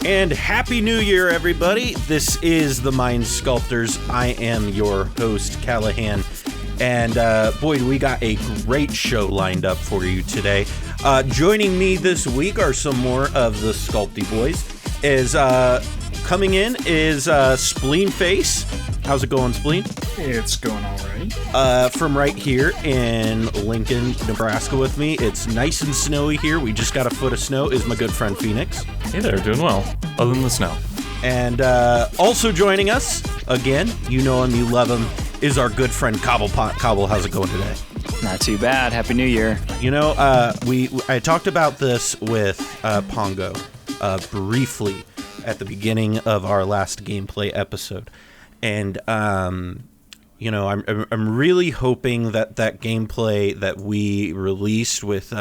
And Happy New Year, everybody. This is the Mind Sculptors. I am your host, Callahan. And boy, we got a great show lined up for you today. Joining me this week are some more of the Sculpty boys. Coming in is Spleenface. How's it going, Spleen? It's going all right. From right here in Lincoln, Nebraska with me, it's nice and snowy here. We just got a foot of snow, is my good friend Fenix. Hey there, doing well, other than the snow. And also joining us, again, you know him, you love him, is our good friend Cobblepott. Cobble, how's it going today? Not too bad. Happy New Year. You know, I talked about this with Pongo briefly at the beginning of our last gameplay episode. And, you know, I'm really hoping that gameplay that we released with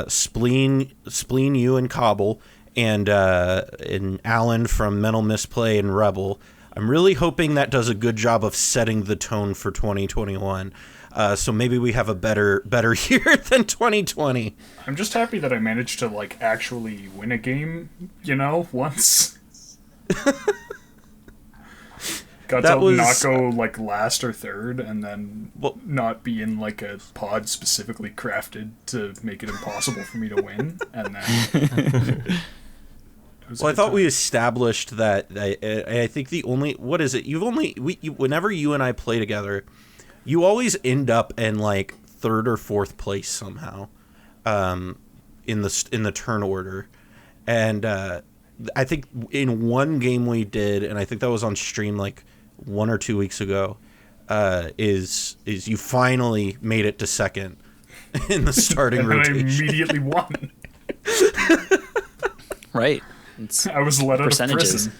Spleen, you and Cobble, and Alan from Mental Misplay and Rebel, I'm really hoping that does a good job of setting the tone for 2021. So maybe we have a better year than 2020. I'm just happy that I managed to, like, actually win a game, you know, once. Got to not go, like, last or third, and then not be in, like, a pod specifically crafted to make it impossible for me to win, and then... Well, I thought we established that, I think the only... What is it? Whenever you and I play together, you always end up in, like, third or fourth place somehow in the turn order. And I think in one game we did, and I think that was on stream, like, 1 or 2 weeks ago, is you finally made it to second in the starting and rotation. And I immediately won. Right. I was let out of prison.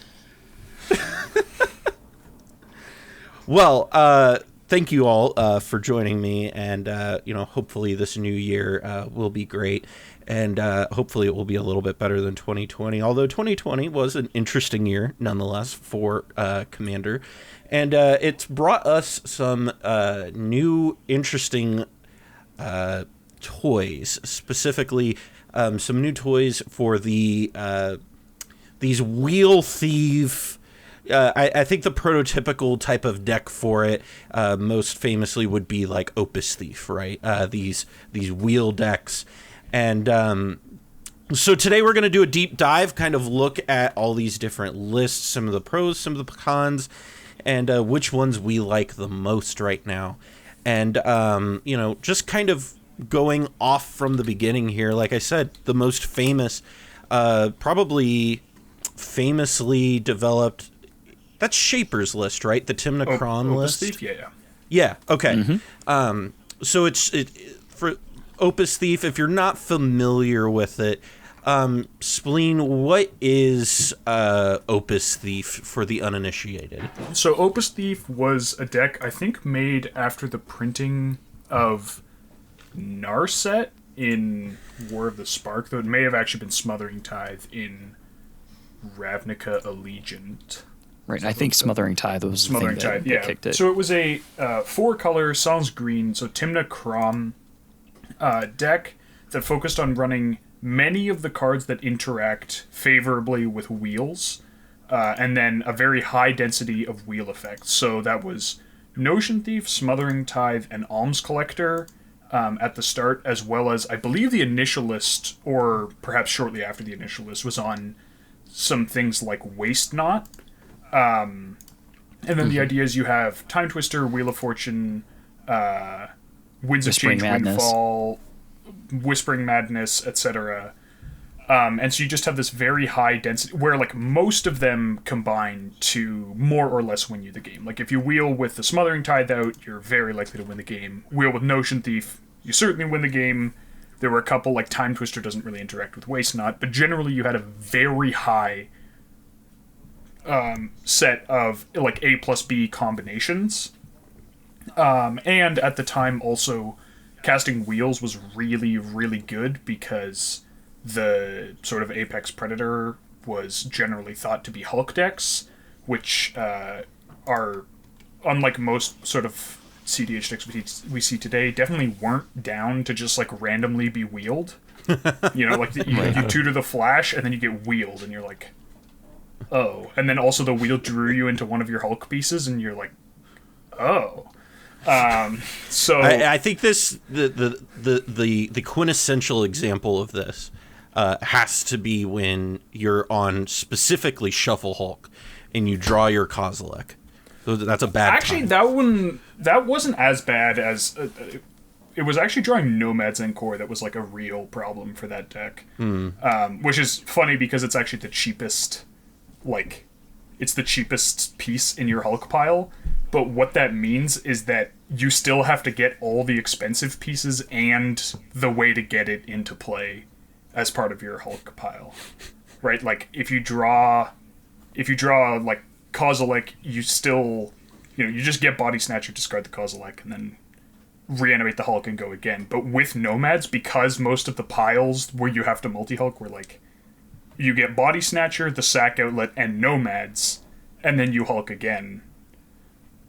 Well, thank you all for joining me, and you know, hopefully this new year will be great, and hopefully it will be a little bit better than 2020. Although 2020 was an interesting year, nonetheless, for Commander, and it's brought us some new interesting toys, specifically some new toys for the these Wheel Thief. I think the prototypical type of deck for it, most famously, would be like Opus Thief, right? These wheel decks, and so today we're going to do a deep dive, kind of look at all these different lists, some of the pros, some of the cons, and which ones we like the most right now, and you know, just kind of going off from the beginning here. Like I said, the most famous, probably famously developed. That's Shaper's list, right? The Tymna Kraum list. Opus Thief, yeah. Yeah. Okay. Mm-hmm. So it's for Opus Thief. If you're not familiar with it, Spleen, what is Opus Thief for the uninitiated? So Opus Thief was a deck I think made after the printing of Narset in War of the Spark, though it may have actually been Smothering Tithe in Ravnica Allegiant. Right, I think Smothering Tithe was Smothering Tithe, that kicked it. So it was a 4-color, sans green, so Tymna Kraum deck that focused on running many of the cards that interact favorably with wheels, and then a very high density of wheel effects. So that was Notion Thief, Smothering Tithe, and Alms Collector at the start, as well as, I believe the initial list, or perhaps shortly after the initial list, was on some things like Waste Knot. And then the idea is you have Time Twister, Wheel of Fortune, Winds of Change, Windfall, Whispering Madness, etc. And so you just have this very high density, where like most of them combine to more or less win you the game. Like if you wheel with the Smothering Tithe out, you're very likely to win the game. Wheel with Notion Thief, you certainly win the game. There were a couple, like Time Twister doesn't really interact with Waste Knot, but generally you had a very high set of like A plus B combinations. And at the time also casting wheels was really, really good because the sort of Apex Predator was generally thought to be Hulk decks, which are, unlike most sort of CDH decks we see today definitely weren't down to just like randomly be wheeled. You know, like you tutor the flash and then you get wheeled and you're like, oh. And then also the wheel drew you into one of your Hulk pieces and you're like, oh. So I think the quintessential example of this has to be when you're on specifically Shuffle Hulk and you draw your Kozilek. That's a bad actually time. that wasn't as bad as it was actually drawing Nomads and Core that was like a real problem for that deck. Which is funny because it's actually the cheapest, like it's the cheapest piece in your Hulk pile. But what that means is that you still have to get all the expensive pieces and the way to get it into play as part of your Hulk pile, right? Like if you draw like Kozilek, you still, you just get Body Snatcher, discard the Kozilek, and then reanimate the Hulk and go again. But with Nomads, because most of the piles where you have to multi-Hulk were like, you get Body Snatcher, the Sack Outlet, and Nomads, and then you Hulk again.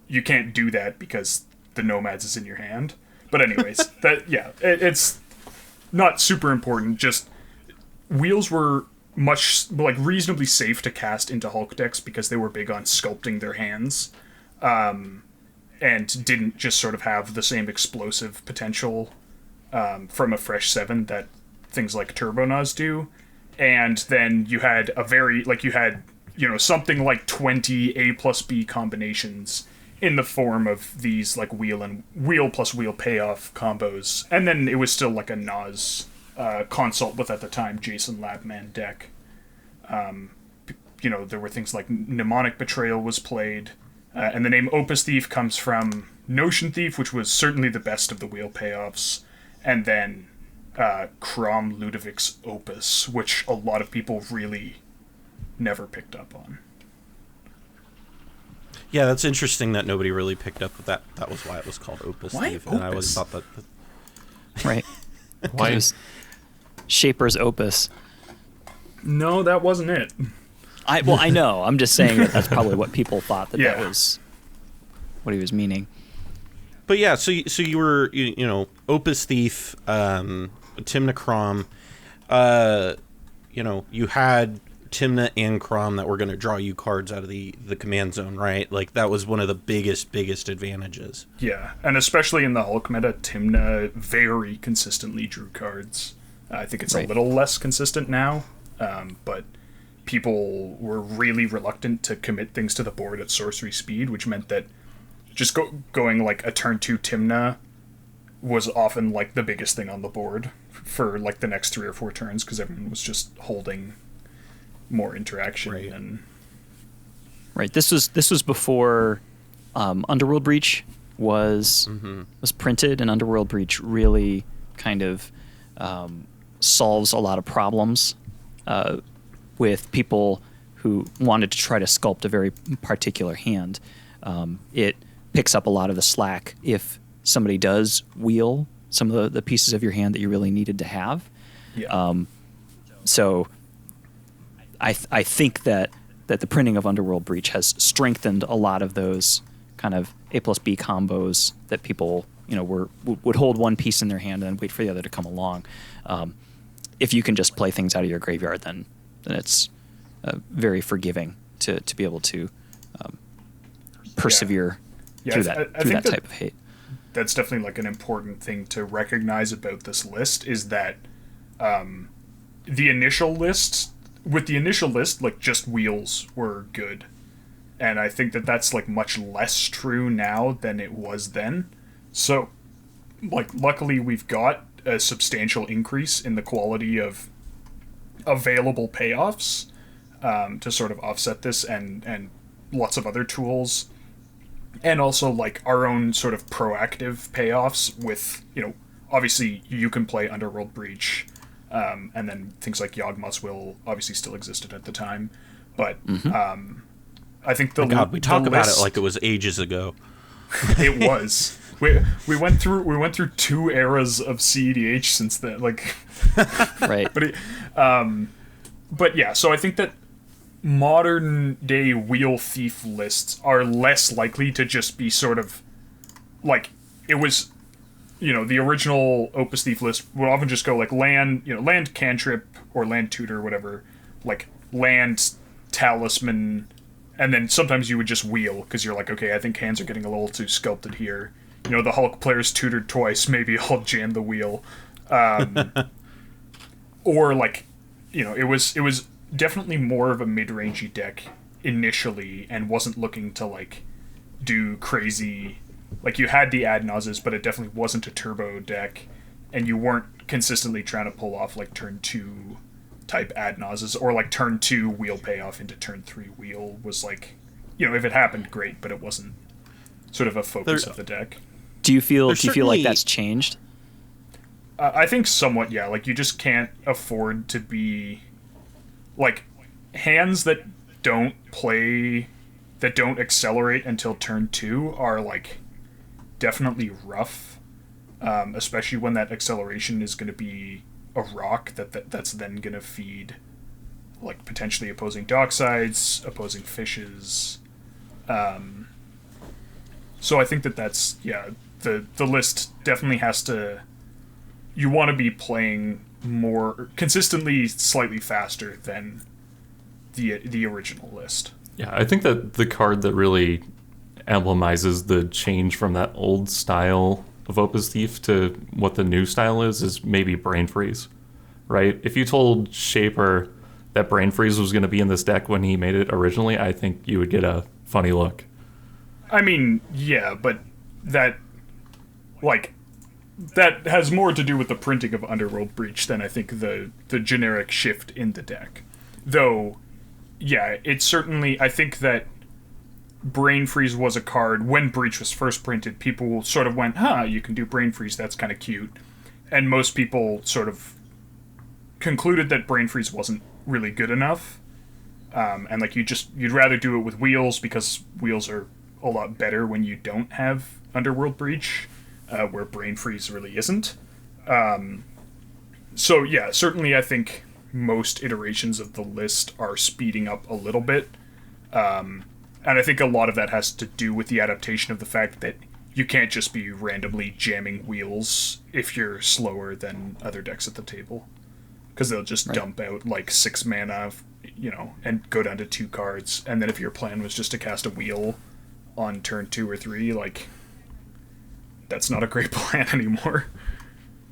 You can't do that because the Nomads is in your hand. But anyways, it's not super important. Just wheels were much reasonably safe to cast into Hulk decks because they were big on sculpting their hands, and didn't just sort of have the same explosive potential from a fresh 7 that things like Turbonaz do. And then you had something like 20 A plus B combinations in the form of these like wheel plus wheel payoff combos, and then it was still like a Nas consult with at the time Jason Labman deck. There were things like Mnemonic Betrayal was played, and the name Opus Thief comes from Notion Thief, which was certainly the best of the wheel payoffs, and then Kraum Ludovic's Opus, which a lot of people really never picked up on. Yeah, that's interesting that nobody really picked up that. That was why it was called Opus Thief. Opus? And I always thought that. Right. Why is Shaper's Opus? No, that wasn't it. I know. I'm just saying that's probably what people thought that was what he was meaning. But yeah, so you were Opus Thief, Tymna Kraum. You had Tymna and Kraum that were going to draw you cards out of the command zone, right? Like that was one of the biggest advantages. Yeah, and especially in the Hulk meta, Tymna very consistently drew cards. I think it's a little less consistent now, but people were really reluctant to commit things to the board at sorcery speed, which meant that just going like a turn 2 Tymna was often like the biggest thing on the board for like the next 3 or 4 turns because everyone was just holding more interaction. Right. This was before Underworld Breach was printed, and Underworld Breach really kind of solves a lot of problems with people who wanted to try to sculpt a very particular hand. It picks up a lot of the slack if somebody does wheel some of the pieces of your hand that you really needed to have. Yeah. So I think that the printing of Underworld Breach has strengthened a lot of those kind of A plus B combos that people would hold one piece in their hand and wait for the other to come along. If you can just play things out of your graveyard, then it's very forgiving to be able to persevere through that type of hate. That's definitely like an important thing to recognize about this list is that the initial list, like just wheels were good. And I think that that's like much less true now than it was then. So like luckily we've got a substantial increase in the quality of available payoffs to sort of offset this, and lots of other tools, and also like our own sort of proactive payoffs with, obviously you can play Underworld Breach, and then things like Yawgmoth's Will obviously still existed at the time, but I think we talk about it like it was ages ago. It was. We went through 2 eras of CEDH since then, like right. But yeah, so I think that modern day Wheel Thief lists are less likely to just be sort of like it was, the original Opus Thief list would often just go like land cantrip or land tutor, whatever, like land talisman, and then sometimes you would just wheel because you're like, okay, I think hands are getting a little too sculpted here. The Hulk player's tutored twice, maybe I'll jam the wheel. Or like, it was definitely more of a mid-rangey deck initially and wasn't looking to like do crazy, like you had the ad nauseas, but it definitely wasn't a turbo deck, and you weren't consistently trying to pull off like turn 2 type ad nauseas or like turn 2 wheel payoff into turn 3 wheel was like, if it happened, great, but it wasn't sort of a focus of the deck. Do you feel like that's changed? I think somewhat, yeah. Like you just can't afford to be like hands that don't accelerate until turn 2 are like definitely rough, especially when that acceleration is going to be a rock that's then going to feed like potentially opposing docksides, opposing fishes. So I think that's the list definitely has to. You want to be playing more consistently, slightly faster than the original list. Yeah, I think that the card that really emblemizes the change from that old style of Opus Thief to what the new style is maybe Brain Freeze, right? If you told Shaper that Brain Freeze was going to be in this deck when he made it originally, I think you would get a funny look. I mean, yeah, but that has more to do with the printing of Underworld Breach than I think the generic shift in the deck. Though, yeah, it's certainly, I think that Brain Freeze was a card, when Breach was first printed, people sort of went, you can do Brain Freeze, that's kind of cute. And most people sort of concluded that Brain Freeze wasn't really good enough. And like you'd rather do it with wheels, because wheels are a lot better when you don't have Underworld Breach, where Brain Freeze really isn't. So yeah, certainly I think most iterations of the list are speeding up a little bit. And I think a lot of that has to do with the adaptation of the fact that you can't just be randomly jamming wheels if you're slower than other decks at the table. Because they'll just dump out like 6 mana, and go down to 2 cards. And then if your plan was just to cast a wheel on turn 2 or 3, like, that's not a great plan anymore.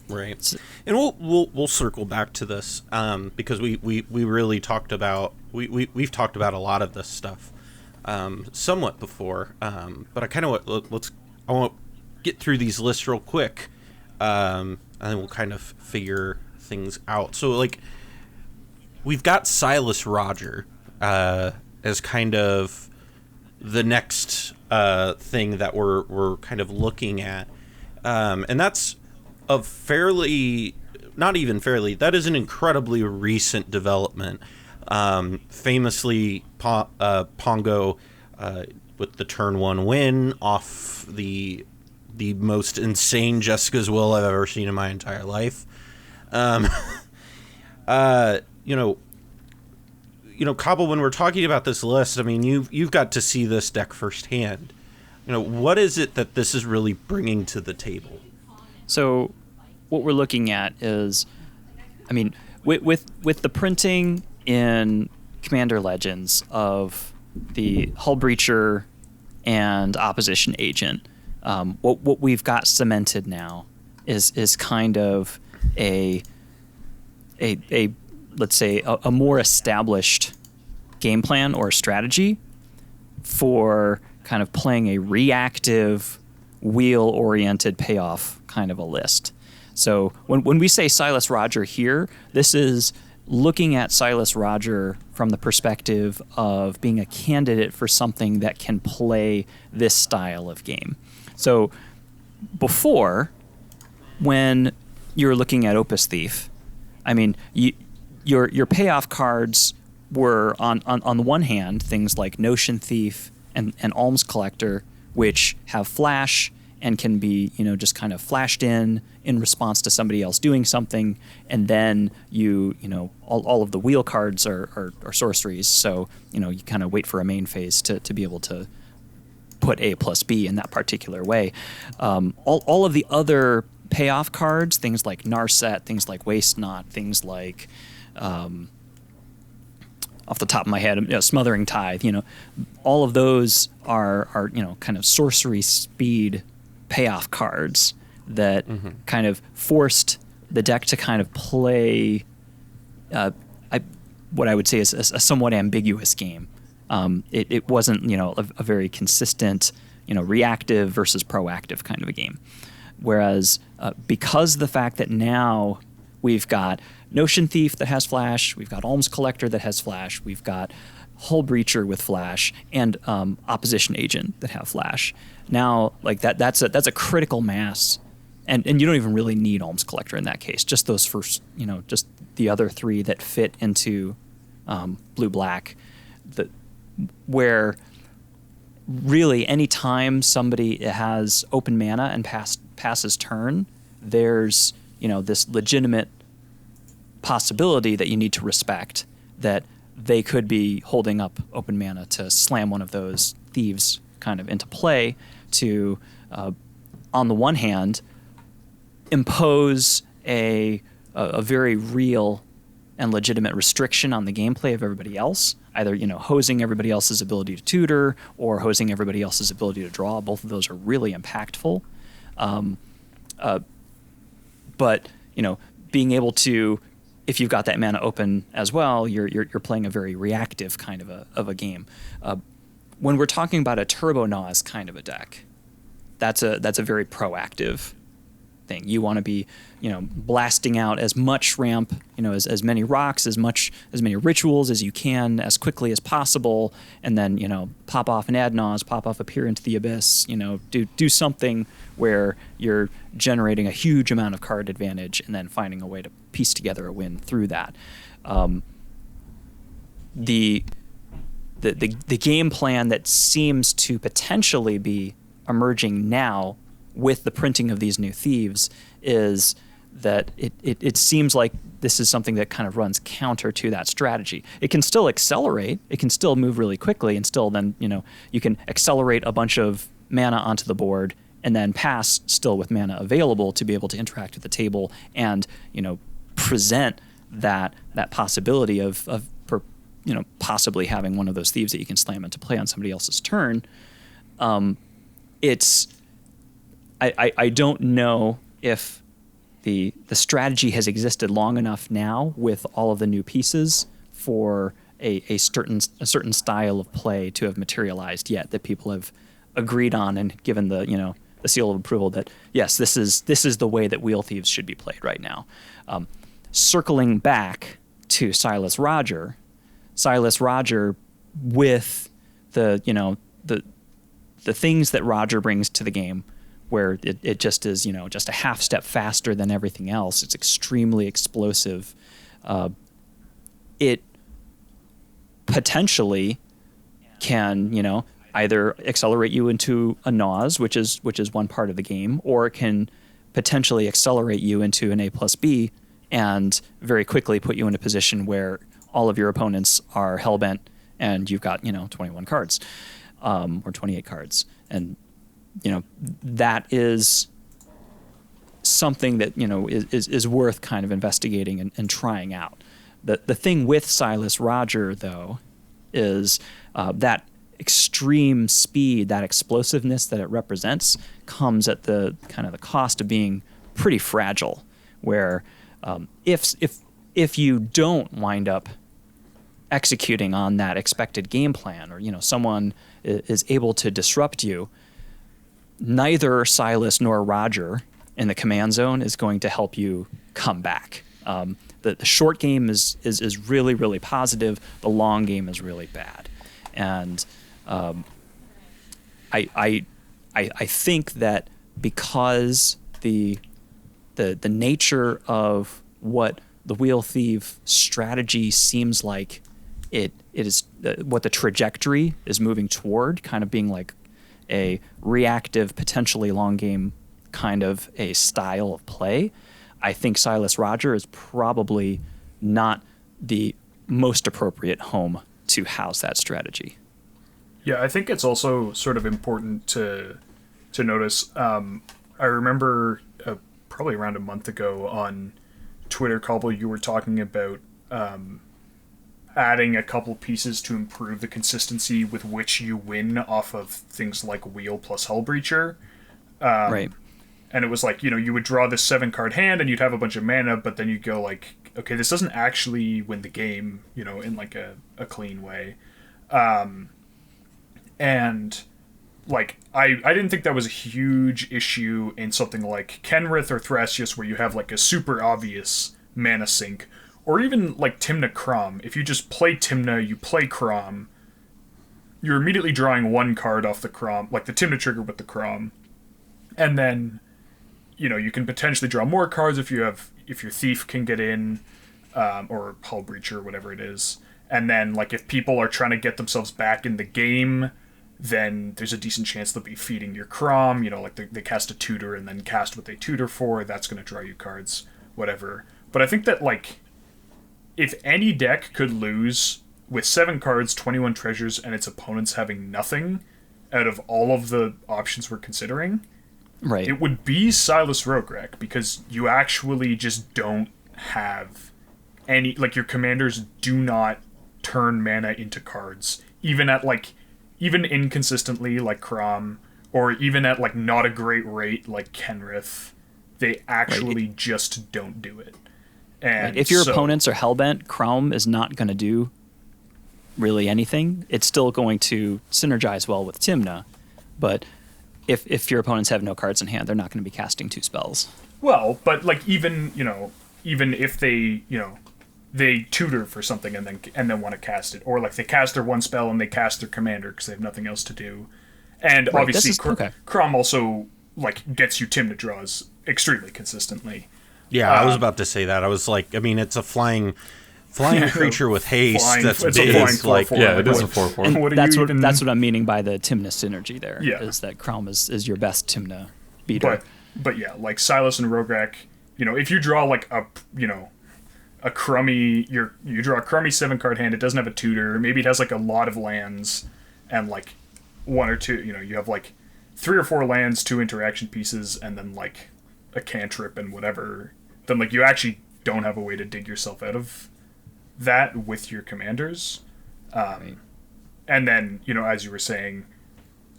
Right. And we'll circle back to this, because we really talked about, we've talked about a lot of this stuff somewhat before, but I kind of I want to get through these lists real quick, and then we'll kind of figure things out. So like, we've got Silas Roger as kind of the next thing that we're kind of looking at, and that's a that is an incredibly recent development. Famously, Pongo with the turn 1 win off the most insane Jessica's Will I've ever seen in my entire life. Cobble, when we're talking about this list, I mean, you've got to see this deck firsthand. What is it that this is really bringing to the table? So what we're looking at is, I mean, with the printing in Commander Legends of the Hull Breacher and Opposition Agent, what we've got cemented now is kind of a let's say a more established game plan or strategy for kind of playing a reactive, wheel-oriented payoff kind of a list. So when we say Silas Roger here, this is looking at Silas Roger from the perspective of being a candidate for something that can play this style of game. So before, when you're looking at Opus Thief, I mean, your payoff cards were on the one hand things like Notion Thief and Alms Collector, which have flash and can be just kind of flashed in response to somebody else doing something, and then all of the wheel cards are sorceries, so you kind of wait for a main phase to be able to put A plus B in that particular way. All of the other payoff cards, things like Narset, things like Waste Not, things like off the top of my head, Smothering Tithe, all of those are kind of sorcery speed payoff cards that kind of forced the deck to kind of play what I would say is a somewhat ambiguous game. It wasn't, a very consistent, reactive versus proactive kind of a game. Whereas because of the fact that now we've got Notion Thief that has Flash, we've got Alms Collector that has Flash, we've got Hull Breacher with Flash, and Opposition Agent that have Flash. Now, like that's a critical mass, and you don't even really need Alms Collector in that case. Just those first, just the other three that fit into blue-black, where really any time somebody has open mana and passes turn, there's this legitimate possibility that you need to respect that they could be holding up open mana to slam one of those thieves kind of into play to, on the one hand, impose a very real and legitimate restriction on the gameplay of everybody else, either hosing everybody else's ability to tutor or hosing everybody else's ability to draw. Both of those are really impactful. But being able to, if you've got that mana open as well, you're playing a very reactive kind of a game. When we're talking about a Turbo Naws kind of a deck, that's a very proactive thing. You want to be, blasting out as much ramp, as many rocks, as many rituals as you can, as quickly as possible, and then, pop off an Ad Naws, pop off a Peer into the Abyss, do something where you're generating a huge amount of card advantage and then finding a way to piece together a win through that. The game plan that seems to potentially be emerging now with the printing of these new thieves is that it seems like this is something that kind of runs counter to that strategy. It can still accelerate, it can still move really quickly, and still then, you can accelerate a bunch of mana onto the board and then pass still with mana available to be able to interact with the table and, present that possibility of possibly having one of those thieves that you can slam into play on somebody else's turn. I don't know if the strategy has existed long enough now with all of the new pieces for a certain style of play to have materialized yet that people have agreed on and given the seal of approval that yes, this is the way that Wheel Thieves should be played right now. Circling back to Silas Roger with the things that Roger brings to the game, where it just is, just a half step faster than everything else. It's extremely explosive. It potentially can, either accelerate you into a Naws, which is one part of the game, or it can potentially accelerate you into an A plus B and very quickly put you in a position where all of your opponents are hellbent and you've got, 21 cards, or 28 cards. And, that is something that, is worth kind of investigating and trying out. The thing with Silas Roger, though, is that extreme speed, that explosiveness that it represents comes at the kind of the cost of being pretty fragile, where if you don't wind up executing on that expected game plan, or someone is able to disrupt you, neither Silas nor Roger in the command zone is going to help you come back. The short game is really, really positive. The long game is really bad, and I think that because the nature of what the Wheel Thief strategy seems like it is, what the trajectory is moving toward, kind of being like a reactive, potentially long game kind of a style of play, I think Silas Roger is probably not the most appropriate home to house that strategy. Yeah, I think it's also sort of important to notice. I remember probably around a month ago on Twitter, Cobble, you were talking about adding a couple pieces to improve the consistency with which you win off of things like Wheel plus Hull Breacher. Right. And it was like, you would draw this 7-card hand and you'd have a bunch of mana, but then you'd go like, okay, this doesn't actually win the game, in like a clean way. And like, I didn't think that was a huge issue in something like Kenrith or Thrasios, where you have like a super obvious mana sink, or even like Tymna Kraum. If you just play Tymna, you play Kraum, you're immediately drawing one card off the Kraum, like the Tymna trigger with the Kraum. And then, you can potentially draw more cards if your Thief can get in, or Hull Breacher, or whatever it is. And then, like, if people are trying to get themselves back in the game, then there's a decent chance they'll be feeding your Kraum, like they cast a tutor and then cast what they tutor for, that's going to draw you cards, whatever. But I think that, like, if any deck could lose with 7 cards, 21 treasures, and its opponents having nothing out of all of the options we're considering, right, it would be Silas Rograkh, because you actually just don't have any, like, your commanders do not turn mana into cards, even inconsistently like Kraum, or even at like not a great rate like Kenrith. They actually just don't do it. And if your opponents are hellbent, Kraum is not going to do really anything. It's still going to synergize well with Tymna, but if your opponents have no cards in hand, they're not going to be casting 2 spells. Well, but like even if they they tutor for something and then want to cast it, or like they cast their 1 spell and they cast their commander because they have nothing else to do, and obviously Kraum also like gets you Tymna draws extremely consistently. Yeah, I was about to say that. I was like, I mean, it's a flying creature with haste. That's big. It is a 4/4. And that's what I'm meaning by the Tymna synergy there. Yeah. Is that Kraum is your best Tymna beater. But yeah, like Silas and Rograkh, if you draw like a crummy, you draw a crummy 7-card hand, it doesn't have a tutor, maybe it has like a lot of lands and like 1 or 2, you have like 3 or 4 lands, 2 interaction pieces, and then like a cantrip and whatever, then like you actually don't have a way to dig yourself out of that with your commanders. And then, as you were saying,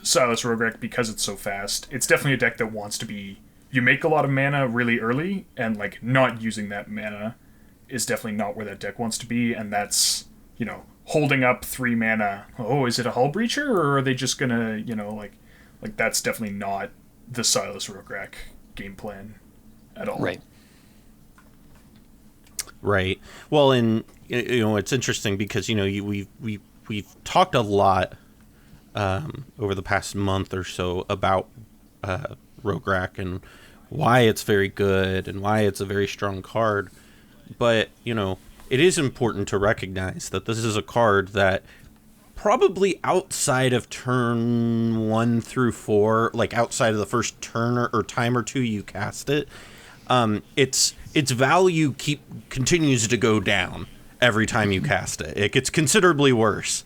Silas Rograkh, because it's so fast, it's definitely a deck that wants to be, you make a lot of mana really early, and like not using that mana is definitely not where that deck wants to be, and that's, holding up 3 mana. Oh, is it a Hull Breacher, or are they just gonna, like that's definitely not the Silas Rograkh game plan at all. Right. Well, and it's interesting because we've talked a lot over the past month or so about Rograkh and why it's very good and why it's a very strong card. But, it is important to recognize that this is a card that probably outside of turn 1 through 4, like outside of the first turn or time or two you cast it, its value continues to go down every time you cast it. It gets considerably worse.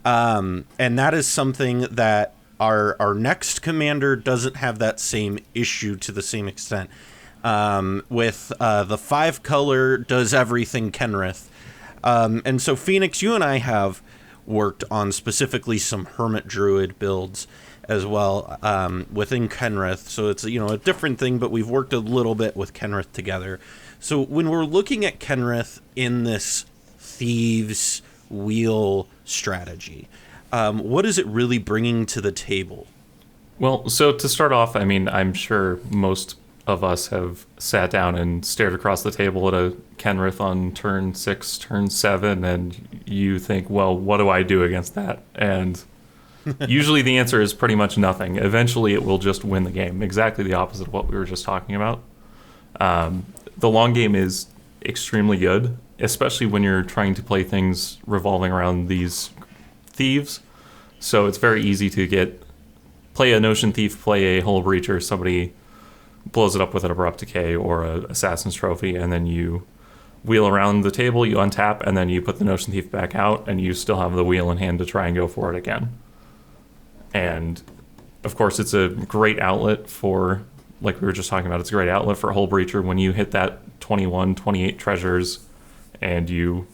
And that is something that our next commander doesn't have that same issue to the same extent. With the 5-color does everything Kenrith. And so Fenix, you and I have worked on specifically some Hermit Druid builds as well within Kenrith. So it's a different thing, but we've worked a little bit with Kenrith together. So when we're looking at Kenrith in this Thieves wheel strategy, what is it really bringing to the table? Well, so to start off, I mean, I'm sure most of us have sat down and stared across the table at a Kenrith on turn 6, turn 7, and you think, well, what do I do against that? And usually the answer is pretty much nothing. Eventually it will just win the game. Exactly the opposite of what we were just talking about. The long game is extremely good, especially when you're trying to play things revolving around these thieves. So it's very easy to play a Notion Thief, play a Hull Breacher, somebody blows it up with an Abrupt Decay or a Assassin's Trophy, and then you wheel around the table, you untap, and then you put the Notion Thief back out, and you still have the wheel in hand to try and go for it again. And of course, it's a great outlet for, like we were just talking about, it's a great outlet for Hull Breacher when you hit that 21, 28 treasures and you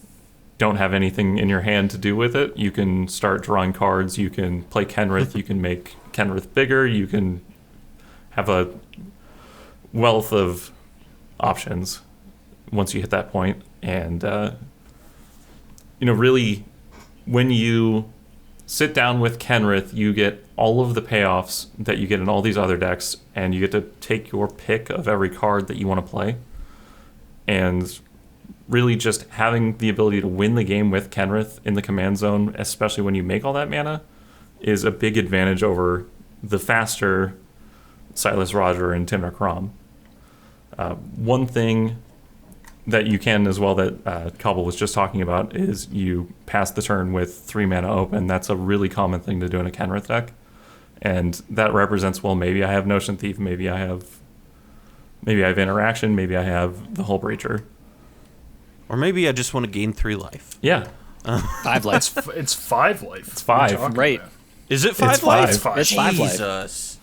don't have anything in your hand to do with it. You can start drawing cards, you can play Kenrith, you can make Kenrith bigger, you can have a wealth of options once you hit that point. And, really, when you sit down with Kenrith, you get all of the payoffs that you get in all these other decks, and you get to take your pick of every card that you want to play. And really just having the ability to win the game with Kenrith in the command zone, especially when you make all that mana, is a big advantage over the faster Silas, Roger, and Tymna Kraum. One thing that you can as well that Cobble was just talking about is you pass the turn with 3 mana open. That's a really common thing to do in a Kenrith deck. And that represents, well, maybe I have Notion Thief, maybe I have Interaction, maybe I have the Hull Breacher. Or maybe I just want to gain 3 life. Yeah. 5 life. It's 5 life. It's 5. Right. About? Is it 5 It's life? 5. It's 5. It's 5 life. Jesus.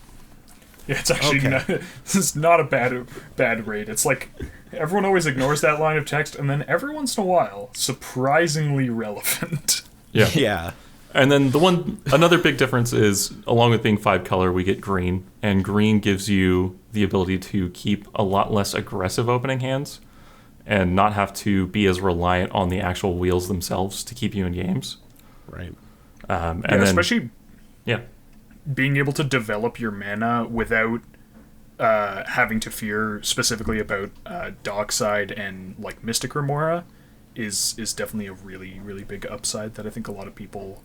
Yeah, it's actually Okay. this is not a bad rate. It's like everyone always ignores that line of text, and then every once in a while, surprisingly relevant. Yeah. Yeah. And then another big difference is, along with being 5 color, we get green. And green gives you the ability to keep a lot less aggressive opening hands and not have to be as reliant on the actual wheels themselves to keep you in games. Right. And Yeah, then, especially yeah. being able to develop your mana without having to fear specifically about Dockside and like Mystic Remora is definitely a really, really big upside that I think a lot of people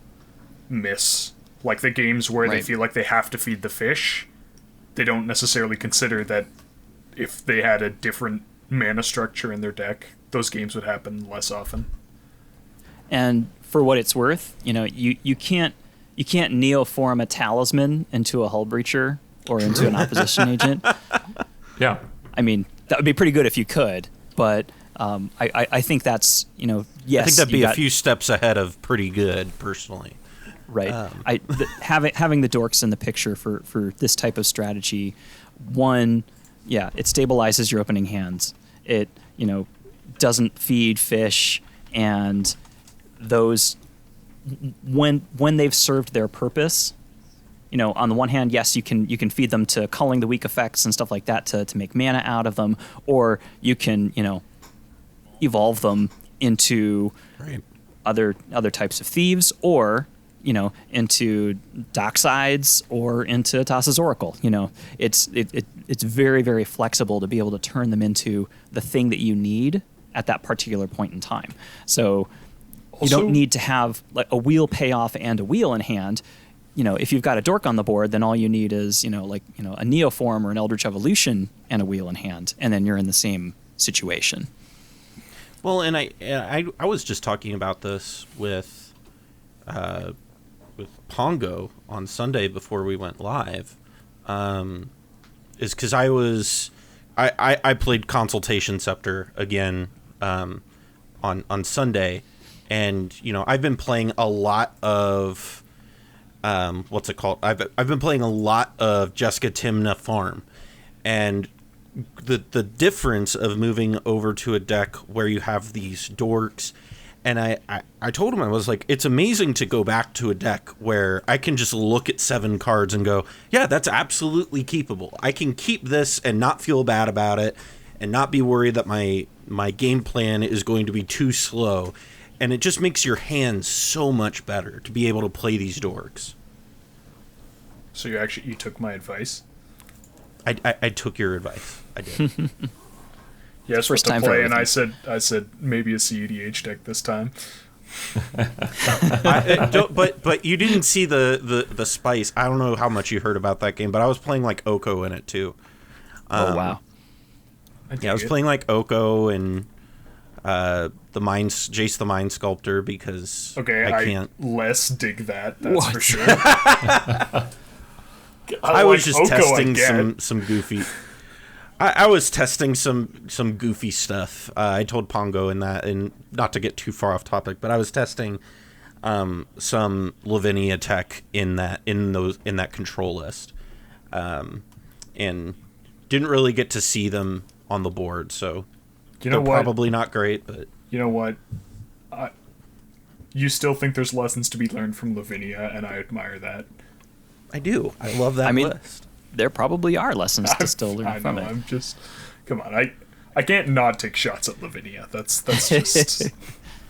miss. Like the games where they Right. feel like they have to feed the fish, they don't necessarily consider that if they had a different mana structure in their deck, those games would happen less often. And for what it's worth, you can't neoform a talisman into a Hull Breacher or into an opposition agent. Yeah. I mean, that would be pretty good if you could, but I think that's, yes. I think that'd you be a got- few steps ahead of pretty good, personally. Right. Having the dorks in the picture for this type of strategy, one, yeah, it stabilizes your opening hands. It, doesn't feed fish, and those, when they've served their purpose, on the one hand, yes, you can feed them to culling the weak effects and stuff like that to make mana out of them, or you can, evolve them into Right. other types of thieves, or into Docksides or into Tassa's Oracle. It's very, very flexible to be able to turn them into the thing that you need at that particular point in time. So you Also- don't need to have like a wheel payoff and a wheel in hand. If you've got a dork on the board, then all you need is a Neoform or an Eldritch Evolution and a wheel in hand, and then you're in the same situation. Well, and I was just talking about this with Pongo on Sunday before we went live, is because I played Consultation Scepter again on Sunday, and I've been playing a lot of what's it called? I've been playing a lot of Jessica Tymna Farm, and the difference of moving over to a deck where you have these dorks. And I told him, I was like, it's amazing to go back to a deck where I can just look at 7 cards and go, yeah, that's absolutely keepable. I can keep this and not feel bad about it and not be worried that my game plan is going to be too slow. And it just makes your hands so much better to be able to play these dorks. So you took my advice? I took your advice. I did. Yes, First what to time for play, and everything. I said maybe a CEDH deck this time. But you didn't see the spice. I don't know how much you heard about that game, but I was playing like Oko in it too. Oh wow! Yeah, I was playing like Oko and Jace the Mind Sculptor because Okay, I can't. less dig that. That's What? for sure. I was like just Oko, I testing get. some goofy. I was testing some goofy stuff. I told Pongo in that, and not to get too far off topic, but I was testing some Lavinia tech in that control list, and didn't really get to see them on the board. So they're probably not great, but you know what? You still think there's lessons to be learned from Lavinia, and I admire that. I do. I love that list. There probably are lessons to still learn from it. I'm just, come on, I can't not take shots at Lavinia. That's just.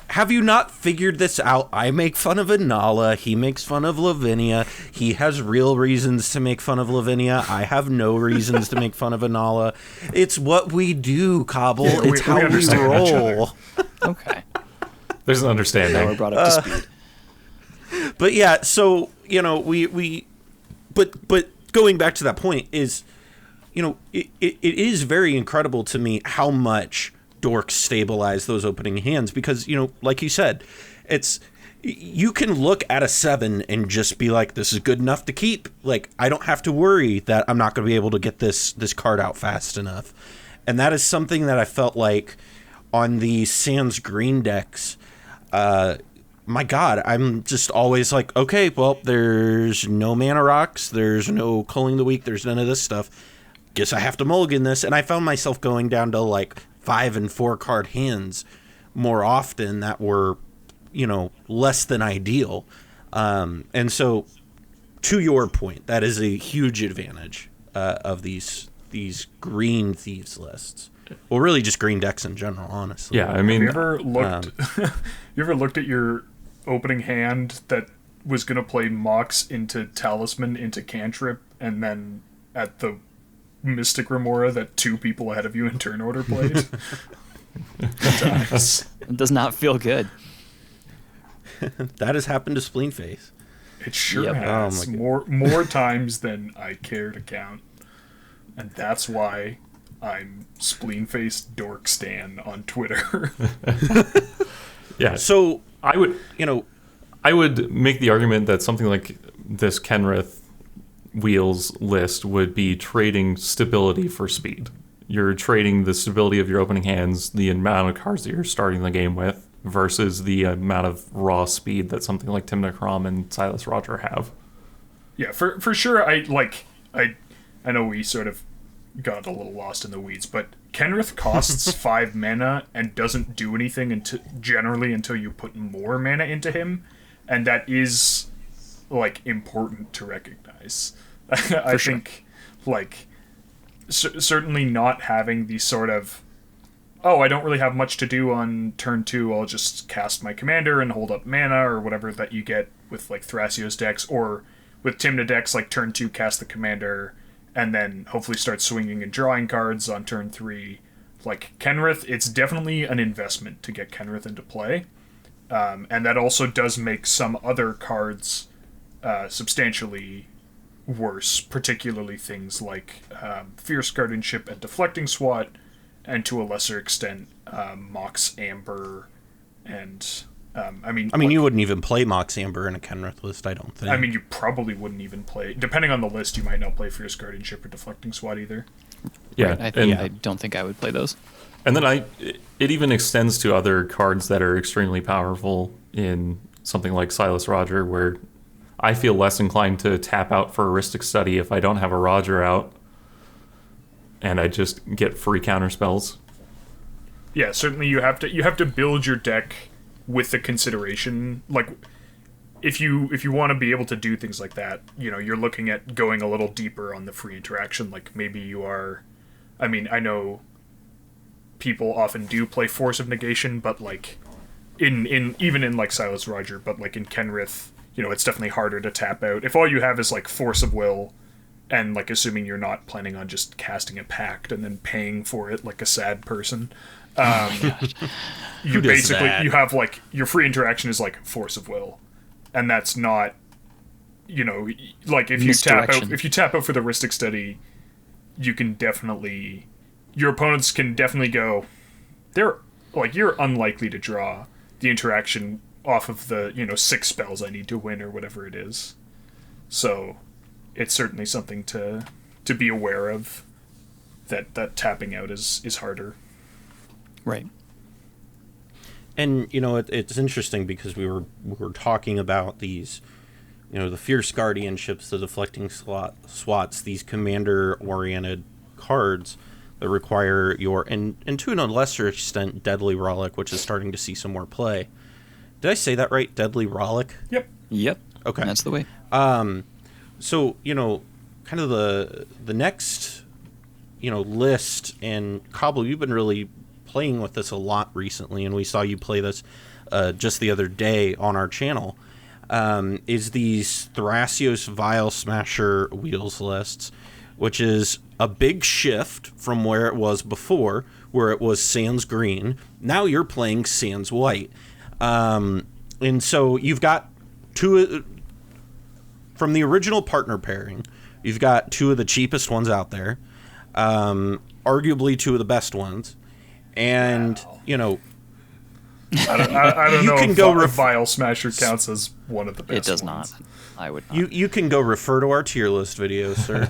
Have you not figured this out? I make fun of Inala. He makes fun of Lavinia. He has real reasons to make fun of Lavinia. I have no reasons to make fun of Inala. It's what we do, Cobble. Yeah, it's how we roll. Okay. There's an understanding. Now we're brought up to speed. But yeah, so, you know, but going back to that point is, you know, it is very incredible to me how much Dorks stabilize those opening hands, because, you know, like you said, you can look at a 7 and just be like, this is good enough to keep. Like, I don't have to worry that I'm not going to be able to get this card out fast enough. And that is something that I felt like on the Sans Green decks, my God, I'm just always like, okay, well, there's no mana rocks, there's no Culling the Weak, there's none of this stuff. Guess I have to mulligan this. And I found myself going down to like 5 and 4 card hands more often that were, you know, less than ideal. And so, to your point, that is a huge advantage of these green Thieves lists. Well, really just green decks in general, honestly. Yeah, I mean, have you ever looked? You ever looked at your opening hand that was going to play Mox into Talisman into Cantrip, and then at the Mystic Remora that 2 people ahead of you in turn order played? It does not feel good. That has happened to Spleenface. It sure Yep. has. More times than I care to count. And that's why I'm Spleenface Dork Stan on Twitter. yeah. So I would, you know, I would make the argument that something like this Kenrith Wheels list would be trading stability for speed. You're trading the stability of your opening hands, the amount of cards that you're starting the game with, versus the amount of raw speed that something like Tymna, Kraum, and Silas Roger have. Yeah, for sure. I know we sort of got a little lost in the weeds, but Kenrith costs 5 mana and doesn't do anything until you put more mana into him, and that is like important to recognize. I think like certainly not having the sort of, oh, I don't really have much to do on turn 2, I'll just cast my commander and hold up mana or whatever that you get with like Thrasios decks, or with Tymna decks, like turn 2 cast the commander and then hopefully start swinging and drawing cards on turn 3. Like Kenrith, it's definitely an investment to get Kenrith into play. And that also does make some other cards substantially worse, particularly things like Fierce Guardianship and Deflecting Swat, and to a lesser extent, Mox Amber, and I mean, you wouldn't even play Mox Amber in a Kenrith list, I don't think. I mean, you probably wouldn't even play, depending on the list, you might not play Fierce Guardianship or Deflecting Swat either. Yeah, Right. I don't think I would play those. And then it even extends to other cards that are extremely powerful in something like Silas Roger, where I feel less inclined to tap out for Heuristic Study if I don't have a Roger out, and I just get free counter spells. Yeah, certainly you have to build your deck with the consideration, like if you want to be able to do things like that, you know, you're looking at going a little deeper on the free interaction. Like maybe you are, I mean, I know people often do play Force of Negation, but like in even in like Silas Roger, but like in Kenrith, you know, it's definitely harder to tap out if all you have is like Force of Will, and like assuming you're not planning on just casting a pact and then paying for it like a sad person. You basically you have like your free interaction is like Force of Will, and that's not, you know, like if you tap out for the Heuristic Study, you can definitely, your opponents can definitely go, they're like, you're unlikely to draw the interaction off of the, you know, 6 spells I need to win or whatever it is. So it's certainly something to be aware of, that tapping out is harder. Right. And it's interesting because we were talking about these, the fierce guardianships, the deflecting swats, these commander-oriented cards that require and to a lesser extent, Deadly Rollick, which is starting to see some more play. Did I say that right? Deadly Rollick? Yep. Okay. That's the way. So, kind of the next, list, and Cobble, you've been really playing with this a lot recently, and we saw you play this just the other day on our channel, is these Thrasios Vial Smasher wheels lists, which is a big shift from where it was before, where it was Sans Green. Now you're playing Sans White. And so you've got two, from the original partner pairing, you've got two of the cheapest ones out there, arguably two of the best ones. And, wow. I don't know if Vial Smasher counts as one of the best. It does ones. not. I would not. You can go refer to our tier list videos, sir.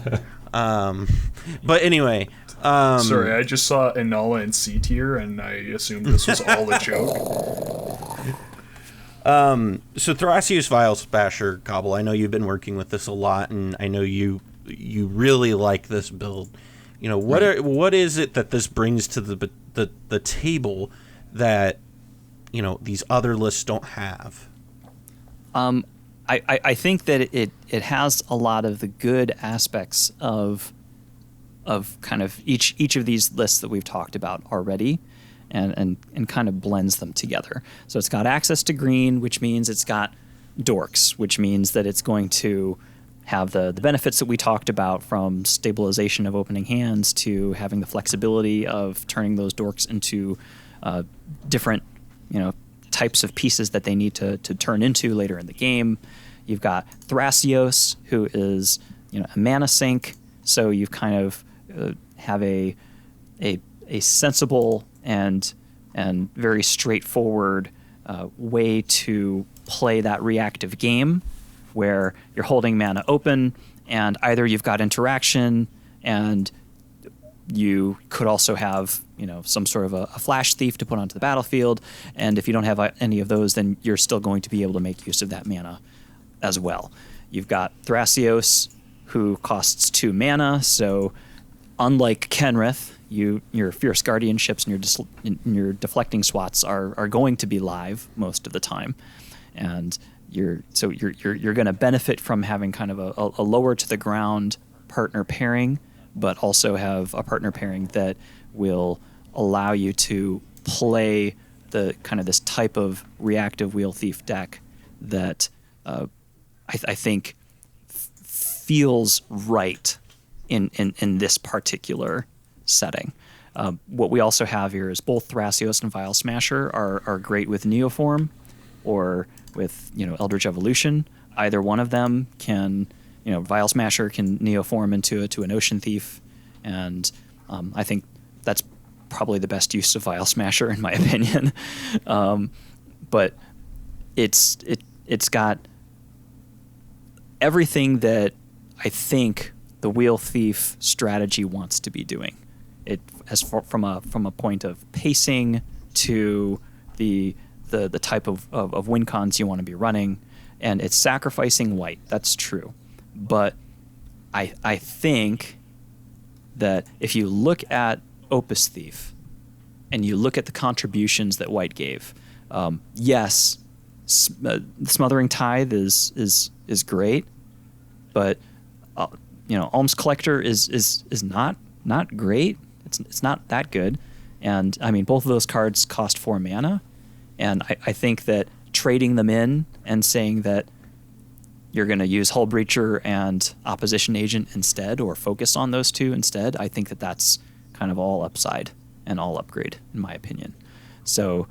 But anyway. Sorry, I just saw Inala in C tier, and I assumed this was all a joke. So Thrasios Vial Smasher, Cobble, I know you've been working with this a lot, and I know you really like this build. What is it that this brings to the table that these other lists don't have? I think that it has a lot of the good aspects of kind of each of these lists that we've talked about already, and kind of blends them together. So it's got access to green, which means it's got dorks, which means that it's going to have the benefits that we talked about, from stabilization of opening hands to having the flexibility of turning those dorks into different types of pieces that they need to turn into later in the game. You've got Thrasios, who is a mana sink, so you kind of have a sensible and very straightforward way to play that reactive game, where you're holding mana open, and either you've got interaction, and you could also have some sort of a flash thief to put onto the battlefield, and if you don't have any of those, then you're still going to be able to make use of that mana as well. You've got Thrasios, who costs 2 mana, so unlike Kenrith, your fierce guardianships and your deflecting swats are going to be live most of the time, and you're going to benefit from having kind of a lower to the ground partner pairing, but also have a partner pairing that will allow you to play the kind of this type of reactive wheel thief deck that I think feels right in this particular setting. What we also have here is both Thrasios and Vial Smasher are great with Neoform or with Eldritch Evolution. Either one of them can, Vial Smasher can Neoform into an Ocean Thief, and I think that's probably the best use of Vial Smasher in my opinion. But it's got everything that I think the Wheel Thief strategy wants to be doing. It from a point of pacing to the type of win cons you want to be running, and it's sacrificing white. That's true, but I think that if you look at Opus Thief and you look at the contributions that white gave, yes, Smothering Tithe is great, but Alms Collector is not great. It's not that good, and I mean both of those cards cost 4 mana, and I think that trading them in and saying that you're going to use Hull Breacher and Opposition Agent instead, or focus on those two instead, I think that that's kind of all upside and all upgrade in my opinion. So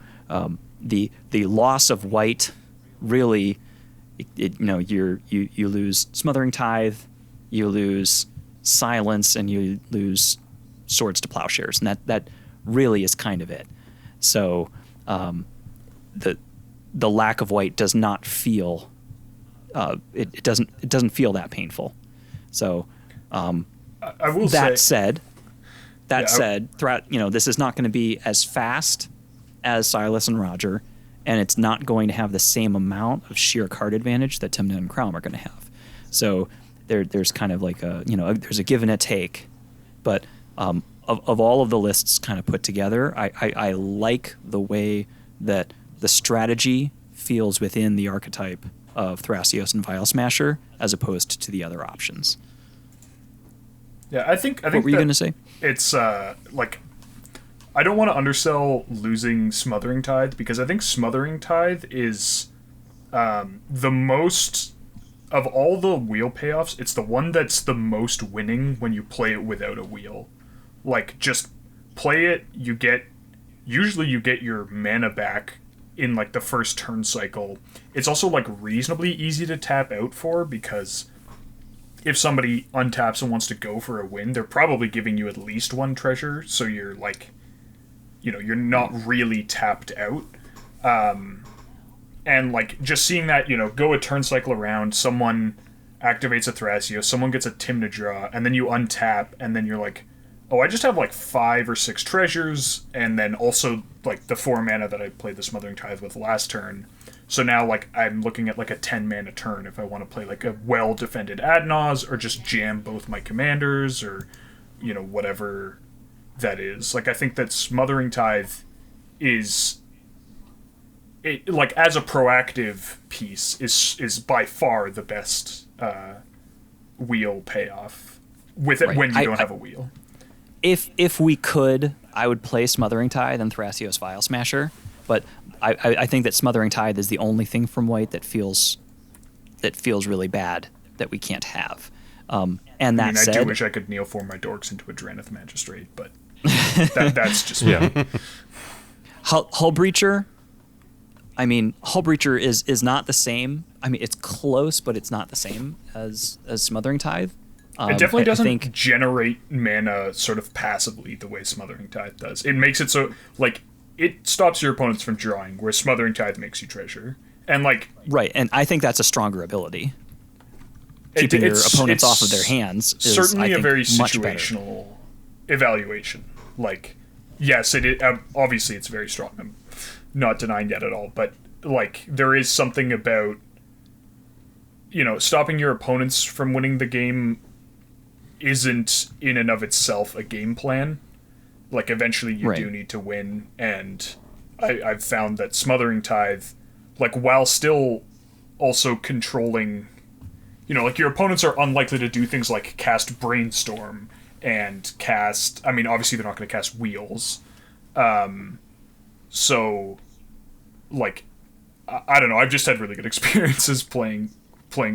the loss of white really, you lose Smothering Tithe, you lose Silence, and you lose Swords to Plowshares, and that really is kind of it. So the lack of white does not feel it doesn't feel that painful. So I will that say, said, this is not going to be as fast as Silas and Roger, and it's not going to have the same amount of sheer card advantage that Tymna and Kraum are going to have. So there's kind of like there's a give and a take, but of all of the lists kind of put together, I like the way that the strategy feels within the archetype of Thrasios and Vial Smasher as opposed to the other options. Yeah, I think. What were you going to say? It's like, I don't want to undersell losing Smothering Tithe, because I think Smothering Tithe is the most of all the wheel payoffs. It's the one that's the most winning when you play it without a wheel. Like, just play it. You get your mana back in like the first turn cycle. It's also like reasonably easy to tap out for, because if somebody untaps and wants to go for a win, they're probably giving you at least one treasure, so you're like, you're not really tapped out. And like, just seeing that, go a turn cycle around, someone activates a Thrasios, someone gets a Tymna draw, and then you untap, and then you're like, oh, I just have like 5 or 6 treasures, and then also like the 4 mana that I played the Smothering Tithe with last turn. So now, like, I'm looking at like a 10 mana turn if I want to play like a well-defended Adnaz, or just jam both my commanders, or, whatever that is. Like, I think that Smothering Tithe is, like, as a proactive piece, is by far the best wheel payoff with it, right, when you don't have a wheel. If we could, I would play Smothering Tithe and Thrasios Vial Smasher, but I think that Smothering Tithe is the only thing from White that feels really bad that we can't have. And that said, I do wish I could kneel for my dorks into a Draneth Magistrate, but that's just me. Hull Breacher. I mean, Hull Breacher is not the same. I mean, it's close, but it's not the same as Smothering Tithe. It definitely doesn't generate mana sort of passively the way Smothering Tithe does. It makes it so, like, it stops your opponents from drawing, whereas Smothering Tithe makes you treasure. And, like... Right, and I think that's a stronger ability. Keeping your opponents off of their hands is, certainly, I think, a very much situational evaluation. Like, yes, obviously it's very strong. I'm not denying that at all. But, like, there is something about, stopping your opponents from winning the game isn't in and of itself a game plan. Like, eventually you do need to win, and I've found that Smothering Tithe, like, while still also controlling, like, your opponents are unlikely to do things like cast Brainstorm and cast, I mean, obviously they're not going to cast Wheels. So, like, I don't know, I've just had really good experiences playing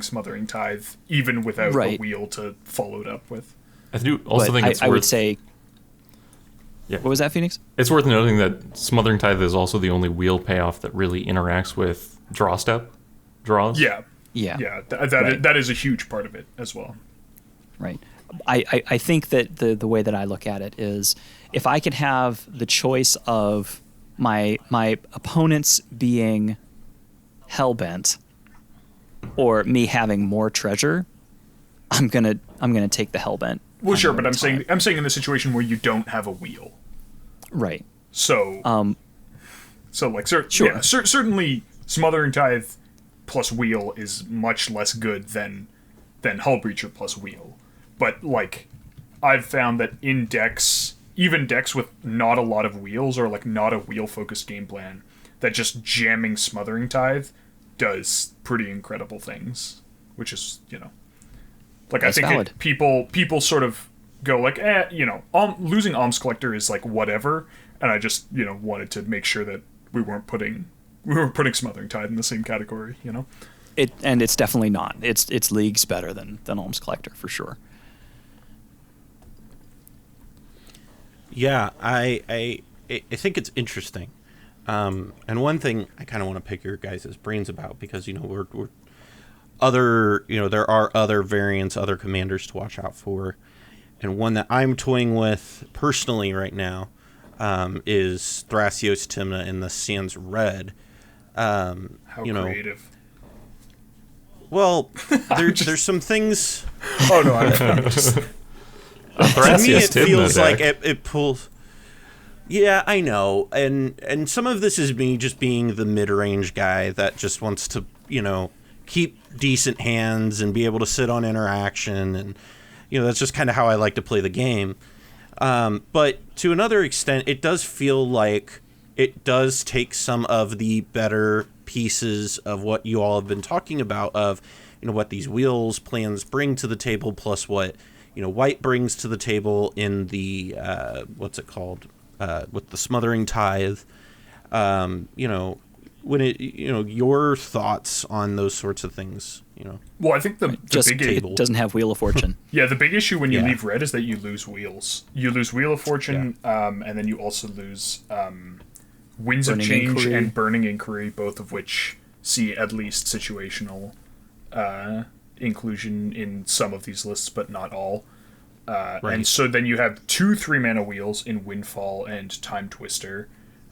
Smothering Tithe, even without a wheel to follow it up with. I do also think it's worth... I would say... Yeah. What was that, Phoenix? It's worth noting that Smothering Tithe is also the only wheel payoff that really interacts with draws. Yeah. Yeah. That is a huge part of it as well. Right. I think that the way that I look at it is, if I could have the choice of my opponents being hellbent or me having more treasure, I'm gonna take the hellbent. Well, sure, but I'm saying in the situation where you don't have a wheel. Right. So like, sure. Yeah, certainly Smothering Tithe plus wheel is much less good than Hull Breacher plus wheel. But, like, I've found that in decks, even decks with not a lot of wheels, or like not a wheel focused game plan, that just jamming Smothering Tithe does pretty incredible things, which is, like, that's I think valid. People sort of go like, losing Alms Collector is like whatever, and I just, wanted to make sure that we weren't putting Smothering Tithe in the same category, And it's definitely not. It's leagues better than Alms Collector for sure. Yeah, I think it's interesting. And one thing I kind of want to pick your guys' brains about, because, we're other, there are other variants, other commanders to watch out for. And one that I'm toying with personally right now is Thrasios Tymna in the Sans Red. How creative. Well, there's some things... Oh, no, I'm just... To me, it feels like it pulls... Yeah, I know, and some of this is me just being the mid-range guy that just wants to, keep decent hands and be able to sit on interaction, and that's just kind of how I like to play the game. But to another extent, it does feel like it does take some of the better pieces of what you all have been talking about, of what these wheels plans bring to the table, plus what White brings to the table in the what's it called, with the Smothering Tithe. When your thoughts on those sorts of things. Well, I think the big it doesn't have Wheel of Fortune. Yeah, the big issue when you leave red is that you lose wheels. You lose Wheel of Fortune, and then you also lose Winds of Change Inquiry. And Burning Inquiry, both of which see at least situational inclusion in some of these lists, but not all. Right. And so then you have 2 3-mana wheels in Windfall and Time Twister,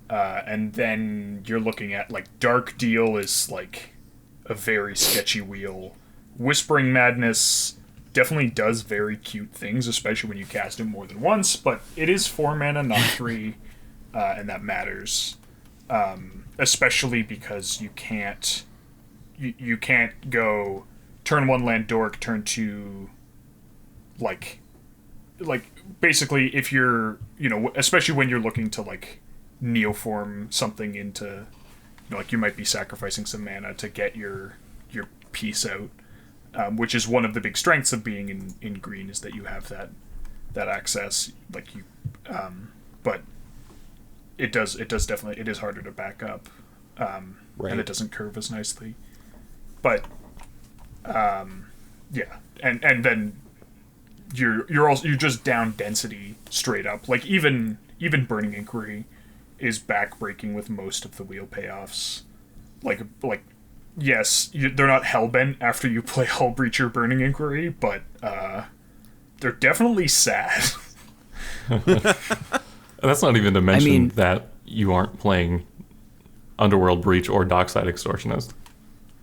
and then you're looking at Dark Deal is a very sketchy wheel. Whispering Madness definitely does very cute things, especially when you cast it more than once, but it is 4 mana, not 3, and that matters, especially because you can't go turn 1 land Dork, turn 2 basically if you're especially when you're looking to neoform something into you might be sacrificing some mana to get your piece out, which is one of the big strengths of being in green, is that you have that access, but it does definitely, it is harder to back up, right. And it doesn't curve as nicely, but yeah, and then you're just down density straight up. Even Burning Inquiry is backbreaking with most of the wheel payoffs. Yes, they're not hellbent after you play Hull Breach or Burning Inquiry, but they're definitely sad. That's not even to mention that you aren't playing Underworld Breach or Dockside Extortionist.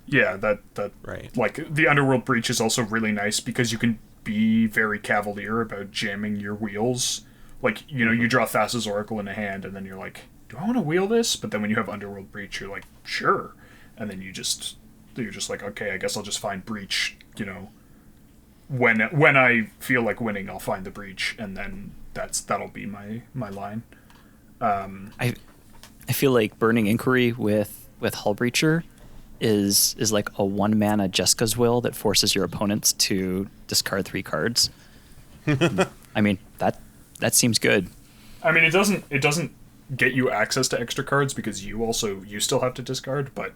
Yeah, that right. The Underworld Breach is also really nice because you can be very cavalier about jamming your wheels. You draw Thassa's Oracle in a hand, and then you're like, do I want to wheel this? But then when you have Underworld Breach, you're like, sure. And then you're just like, okay, I guess I'll just find Breach, when I feel like winning, I'll find the Breach, and then that'll be my line. I feel like Burning Inquiry with Hull Breacher is like a 1-mana Jeska's Will that forces your opponents to discard 3 cards. That seems good. It doesn't get you access to extra cards because you still have to discard, but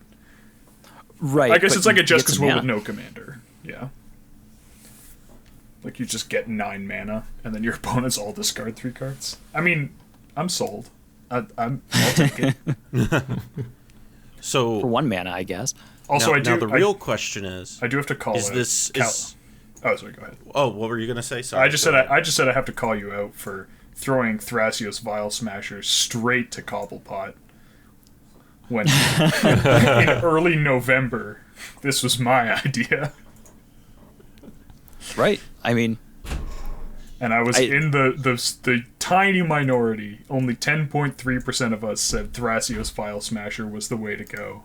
right. I guess it's like a Jeska's Will with no commander. Yeah. You just get 9 mana and then your opponents all discard 3 cards. I'm sold. I'll take it. So for 1 mana, I guess. Also, now the real question is, I do have to call is out. This is? Oh, sorry. Go ahead. Oh, what were you gonna say? Sorry. I just said I have to call you out for throwing Thrasios Vial Smasher straight to Cobblepott when in early November. This was my idea. Right. And I was in the tiny minority. Only 10.3% of us said Thrasios Vial Smasher was the way to go.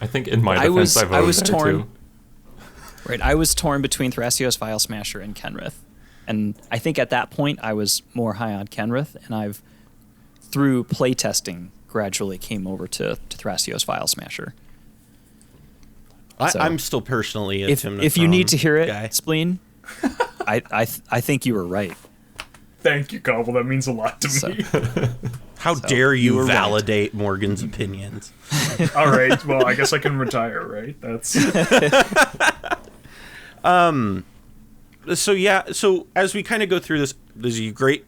I think in my defense, I was torn. Too. Right, I was torn between Thrasios, Vial Smasher, and Kenrith. And I think at that point I was more high on Kenrith, and through playtesting, gradually came over to Thrasios, Vial Smasher. I'm still personally a Tymna if you need to hear it, guy. Spleen, I think you were right. Thank you, Cobble. That means a lot to me. How dare you validate Morgan's opinions? All right. Well, I guess I can retire, right? That's... So as we kind of go through this is a great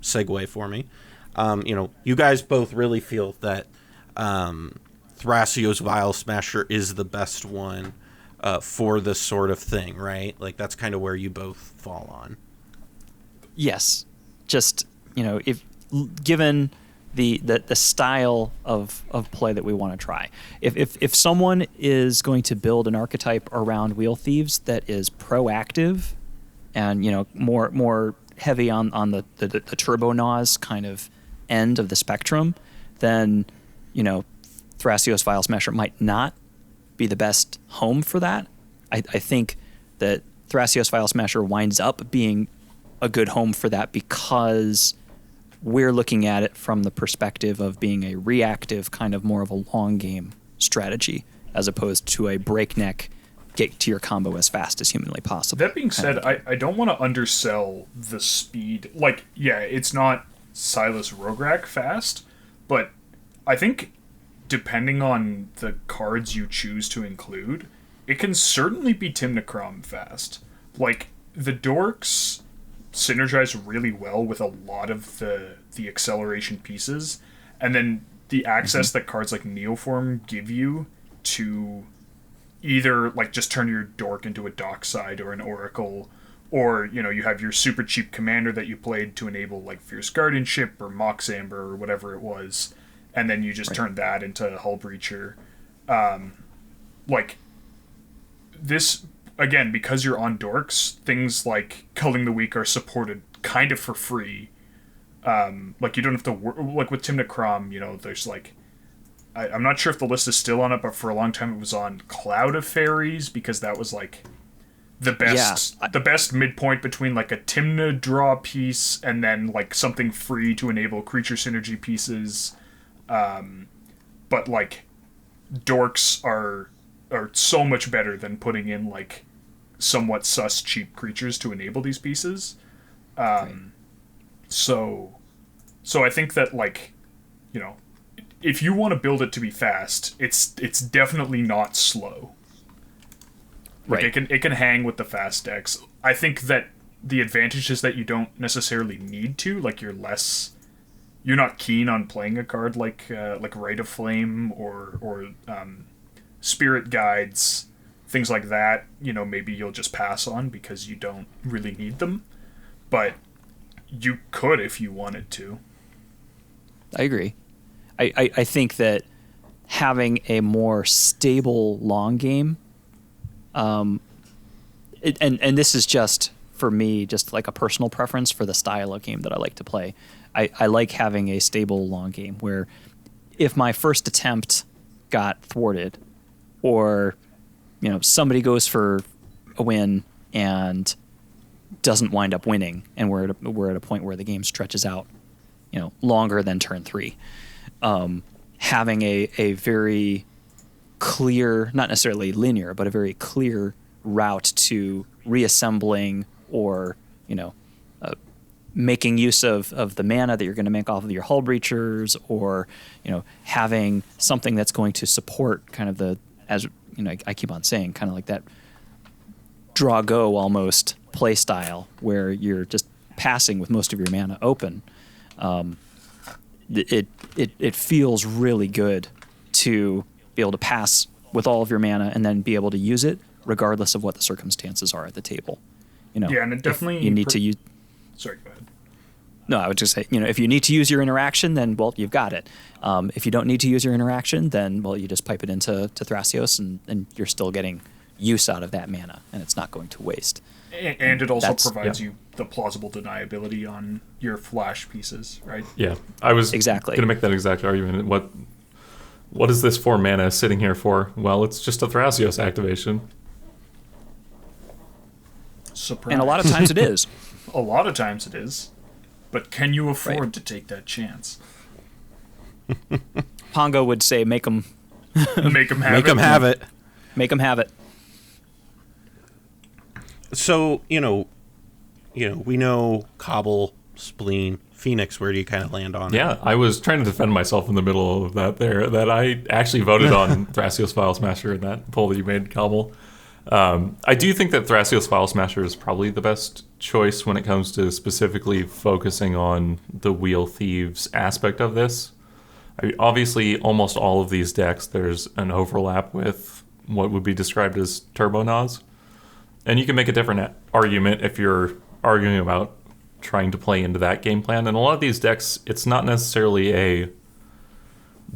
segue for me. You guys both really feel that Thrasios Vial Smasher is the best one for this sort of thing, right? That's kind of where you both fall on. Yes. Just, if given the style of play that we want to try. If someone is going to build an archetype around Wheel Thieves that is proactive and more heavy on the Turbo Naz kind of end of the spectrum, then, Thrasios Vial Smasher might not be the best home for that. I think that Thrasios Vial Smasher winds up being a good home for that because we're looking at it from the perspective of being a reactive, kind of more of a long game strategy, as opposed to a breakneck, get to your combo as fast as humanly possible. That being said, I don't want to undersell the speed. Like, yeah, it's not Silas Rograkh fast, but I think depending on the cards you choose to include, it can certainly be Tymna Kraum fast. Like, the dorks synergize really well with a lot of the acceleration pieces, and then the access that cards like Neoform give you to either like just turn your dork into a dockside or an oracle, or you have your super cheap commander that you played to enable like Fierce Guardianship or Mox Amber or whatever it was, and then you just turn that into Hull Breacher. Like this again, because you're on dorks, things like Culling the Weak are supported kind of for free. Like you don't have to like with Tymna Kraum, there's like I'm not sure if the list is still on it, but for a long time it was on Cloud of Fairies, because that was like the best midpoint between like a Tymna draw piece and then like something free to enable creature synergy pieces. But like dorks are so much better than putting in like somewhat sus cheap creatures to enable these pieces. So I think that like, if you want to build it to be fast, it's definitely not slow. Like it can hang with the fast decks. I think that the advantage is that you don't necessarily need to. Like you're not keen on playing a card like Rite of Flame or Spirit Guides, things like that. Maybe you'll just pass on because you don't really need them, but you could if you wanted to. I agree. I think that having a more stable long game, and this is just for me, just like a personal preference for the style of game that I like to play. I like having a stable long game where if my first attempt got thwarted, or somebody goes for a win and doesn't wind up winning, and we're at a point where the game stretches out, longer than turn 3. Having a very clear, not necessarily linear, but a very clear route to reassembling or, making use of the mana that you're going to make off of your Hull Breachers, or, having something that's going to support kind of I keep on saying, kind of like that draw go almost play style where you're just passing with most of your mana open. It feels really good to be able to pass with all of your mana and then be able to use it regardless of what the circumstances are at the table. Yeah, and it definitely you need to use. Sorry, go ahead. No, I would just say, if you need to use your interaction, then well, you've got it. If you don't need to use your interaction, then well, you just pipe it into Thrasios, and you're still getting use out of that mana, and it's not going to waste. And it also provides you the plausible deniability on your flash pieces, right? Yeah, I was exactly going to make that exact argument. What is this 4 mana sitting here for? Well, it's just a Thrasios activation. Surprise. And a lot of times it is. A lot of times it is. But can you afford to take that chance? Pongo would say, make them have Make it. them have it. Make them have it. So, we know Cobble, Spleen, Fenix. Where do you kind of land on it? Yeah, I was trying to defend myself in the middle of that that I actually voted on Thrasios Vial Smasher in that poll that you made, Cobble. I do think that Thrasios Vial Smasher is probably the best choice when it comes to specifically focusing on the Wheel Thieves aspect of this. Obviously, almost all of these decks, there's an overlap with what would be described as Turbo Nas. And you can make a different argument if you're arguing about trying to play into that game plan. And a lot of these decks, it's not necessarily a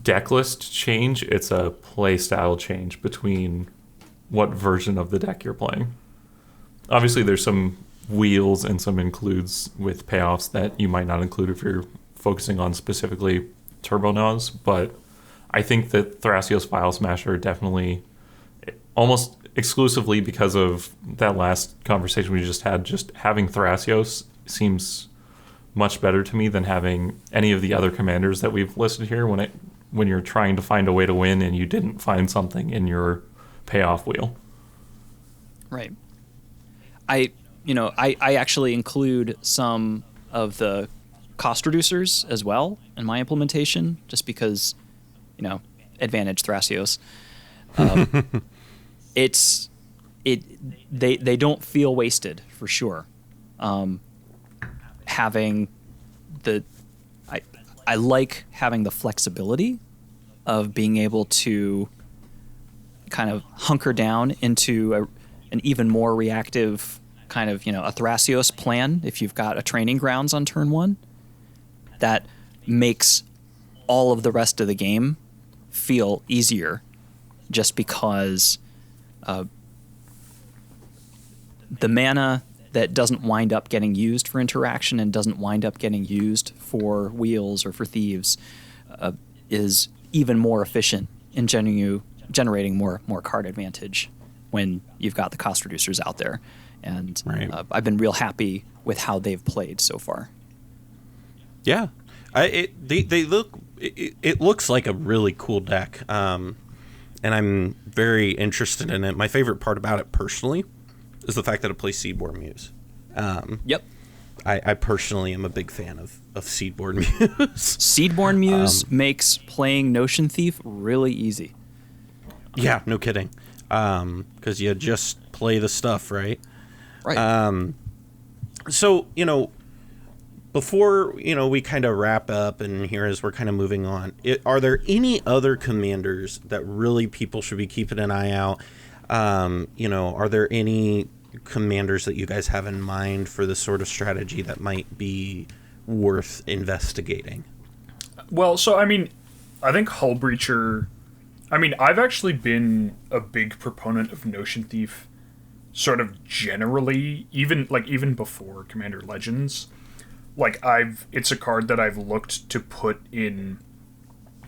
deck list change, it's a play style change between what version of the deck you're playing. Obviously, there's some wheels and some includes with payoffs that you might not include if you're focusing on specifically Turbonaws, but I think that Thrasios Vial Smasher definitely, almost exclusively because of that last conversation we just had, just having Thrasios seems much better to me than having any of the other commanders that we've listed here when you're trying to find a way to win and you didn't find something in your payoff wheel. Right. I actually include some of the cost reducers as well in my implementation, just because, advantage Thrasios. They don't feel wasted for sure. I like having the flexibility of being able to kind of hunker down into an even more reactive kind of, a Thrasios plan if you've got a training grounds on turn 1. That makes all of the rest of the game feel easier just because the mana that doesn't wind up getting used for interaction and doesn't wind up getting used for wheels or for thieves is even more efficient in generating more card advantage when you've got the cost reducers out there. And right. I've been real happy with how they've played so far. Yeah, it looks like a really cool deck, and I'm very interested in it. My favorite part about it personally is the fact that it plays Seedborn Muse. Yep. I personally am a big fan of Seedborn Muse. Seedborn Muse makes playing Notion Thief really easy. Yeah, no kidding. Because you just play the stuff, right? Right. So, before, we kind of wrap up and here as we're kind of moving on, are there any other commanders that really people should be keeping an eye out? Are there any commanders that you guys have in mind for this sort of strategy that might be worth investigating? Well, so, I think Hull Breacher... I've actually been a big proponent of Notion Thief sort of generally, even before Commander Legends. It's a card that I've looked to put in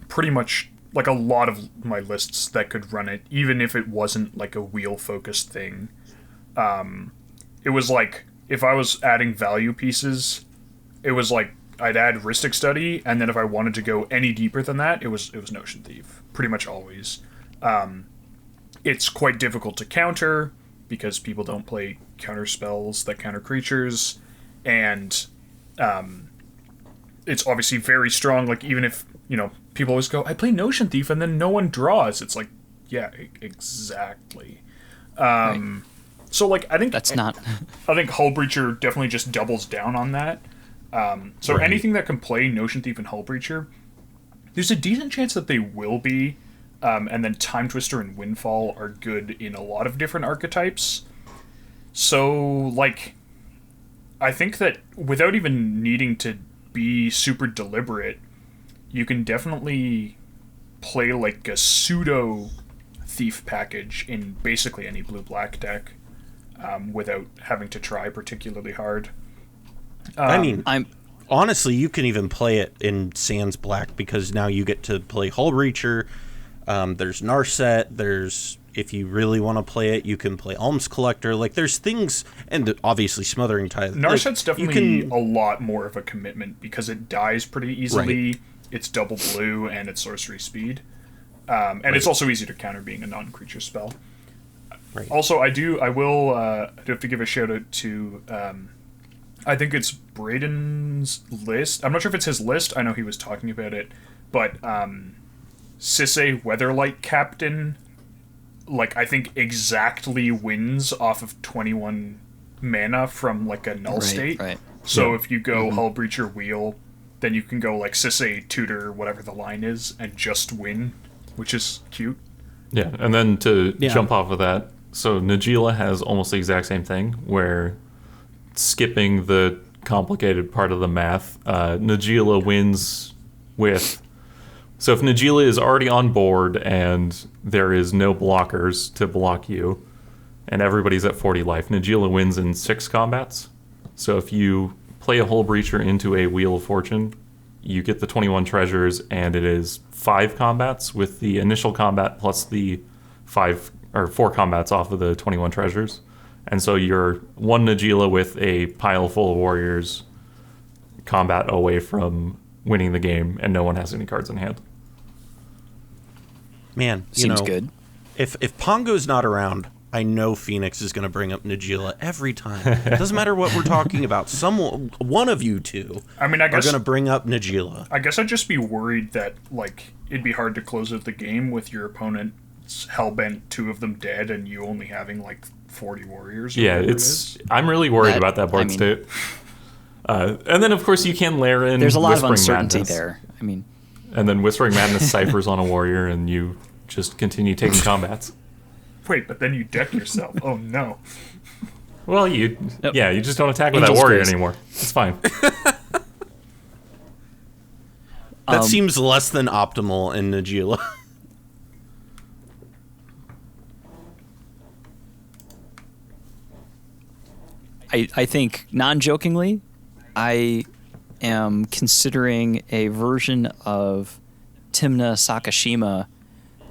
pretty much a lot of my lists that could run it, even if it wasn't a wheel-focused thing. It was if I was adding value pieces, it was I'd add Rhystic Study, and then if I wanted to go any deeper than that, it was Notion Thief, pretty much always. It's quite difficult to counter, because people don't play counter spells that counter creatures, and it's obviously very strong. Even if, people always go, I play Notion Thief, and then no one draws. It's yeah, exactly. Right. So, I think... That's not... I think Hull Breacher definitely just doubles down on that. So right. Anything that can play Notion Thief and Hull Breacher, there's a decent chance that they will be, and then Time Twister and Windfall are good in a lot of different archetypes. So, I think that without even needing to be super deliberate, you can definitely play a pseudo Thief package in basically any blue-black deck, without having to try particularly hard. Honestly, you can even play it in Sans Black, because now you get to play Hull Breacher. There's Narset. There's, if you really want to play it, you can play Alms Collector. There's things, and obviously Smothering Tithe. Narset's definitely a lot more of a commitment, because it dies pretty easily. Right. It's double blue, and it's sorcery speed. And right. It's also easy to counter, being a non-creature spell. Right. Also, I will have to give a shout out to, I think it's Braden's list. I'm not sure if it's his list. I know he was talking about it. But Sisse Weatherlight Captain, I think exactly wins off of 21 mana from a null state. Right. So if you go Hull Breacher Wheel, then you can go Sisse Tutor, whatever the line is, and just win, which is cute. Yeah, and then to jump off of that, so Najeela has almost the exact same thing, where skipping the complicated part of the math, Najeela wins with... So if Najeela is already on board and there is no blockers to block you, and everybody's at 40 life, Najeela wins in 6 combats. So if you play a Hull Breacher into a Wheel of Fortune, you get the 21 treasures, and it is 5 combats with the initial combat plus the 4 combats off of the 21 treasures. And so you're 1 Najeela with a pile full of warriors combat away from winning the game, and no one has any cards in hand. Man, Seems good. If Pongo's not around, I know Fenix is going to bring up Najeela every time. It doesn't matter what we're talking about. One of you two I guess, are going to bring up Najeela. I guess I'd just be worried that, like, it'd be hard to close out the game with your opponent's hellbent, 2 of them dead, and you only having, like, 40 warriors. Yeah, I'm really worried about that board state. And then, of course, you can layer in there's a lot Whispering of uncertainty Madness. there. And then Whispering Madness ciphers on a warrior, and you just continue taking combats. Wait, but then you deck yourself. Oh, no. Well, you just don't attack with Angel's that warrior Grace. anymore. It's fine. That seems less than optimal in Najeela. I think, non-jokingly, I am considering a version of Tymna Sakashima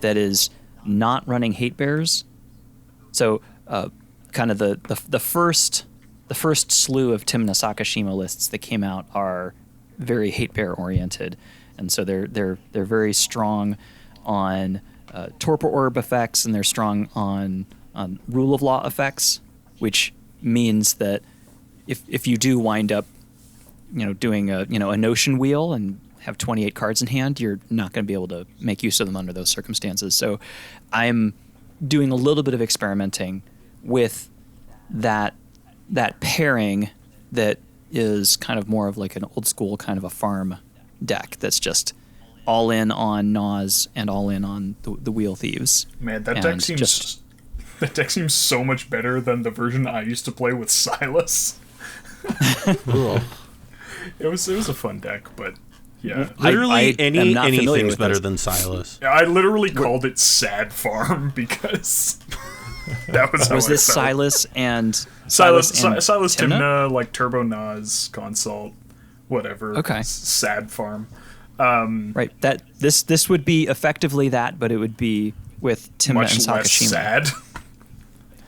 that is not running hate bears. So, kind of the first slew of Tymna Sakashima lists that came out are very hate bear oriented, and so they're very strong on torpor orb effects, and they're strong on rule of law effects, which means that if you do wind up doing a notion wheel and have 28 cards in hand, you're not going to be able to make use of them under those circumstances. So I'm doing a little bit of experimenting with that pairing that is kind of more of like an old school kind of a farm deck that's just all in on Nas and all in on the Wheel Thieves. Man, that deck seems so much better than the version I used to play with Silas. It was a fun deck, but yeah. Literally anything's better this. than Silas. I literally called it Sad Farm because that was how Was this I felt. Silas and Silas Tymna? Tymna, like Turbo Nas, Consult, whatever. Okay. Sad Farm. Right. That this would be effectively that, but it would be with Tymna Much and less Sakashima. sad.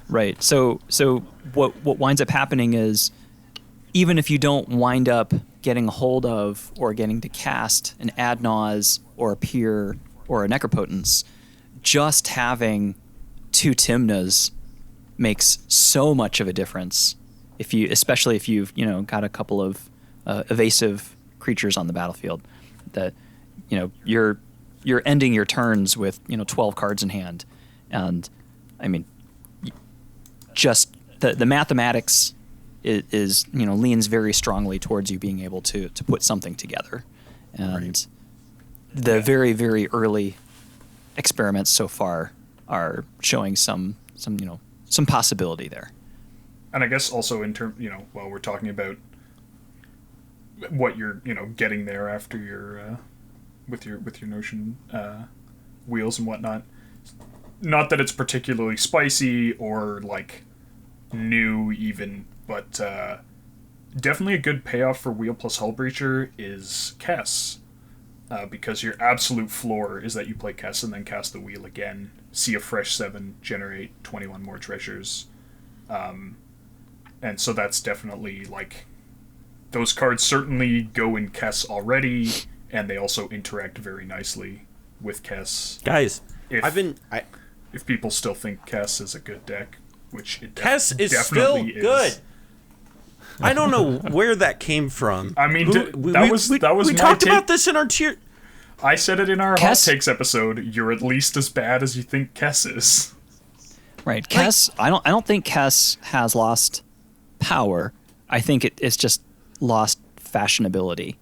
Right. So what winds up happening is, even if you don't wind up getting a hold of or getting to cast an Adnaz or a Peer or a Necropotence, just having 2 Tymnas makes so much of a difference. Especially if you've got a couple of evasive creatures on the battlefield, that you're ending your turns with 12 cards in hand, and I mean, just the mathematics is leans very strongly towards you being able to put something together, and the very, very early experiments so far are showing some possibility there. And I guess also in terms, while we're talking about what you're, getting there after your, with your notion wheels and whatnot. Not that it's particularly spicy or like new even, but definitely a good payoff for Wheel plus Hullbreacher is Kess. Because your absolute floor is that you play Kess and then cast the wheel again, see a fresh 7, generate 21 more treasures. And so that's definitely, like, those cards certainly go in Kess already, and they also interact very nicely with Kess. Guys, If people still think Kess is a good deck, which it Kess is definitely still good. I don't know where that came from. I mean, we we talked about this in our tier. I said it in our Kess? Hot Takes episode. You're at least as bad as you think Kess is. Right, Kess. I don't think Kess has lost power. I think it's just lost fashionability.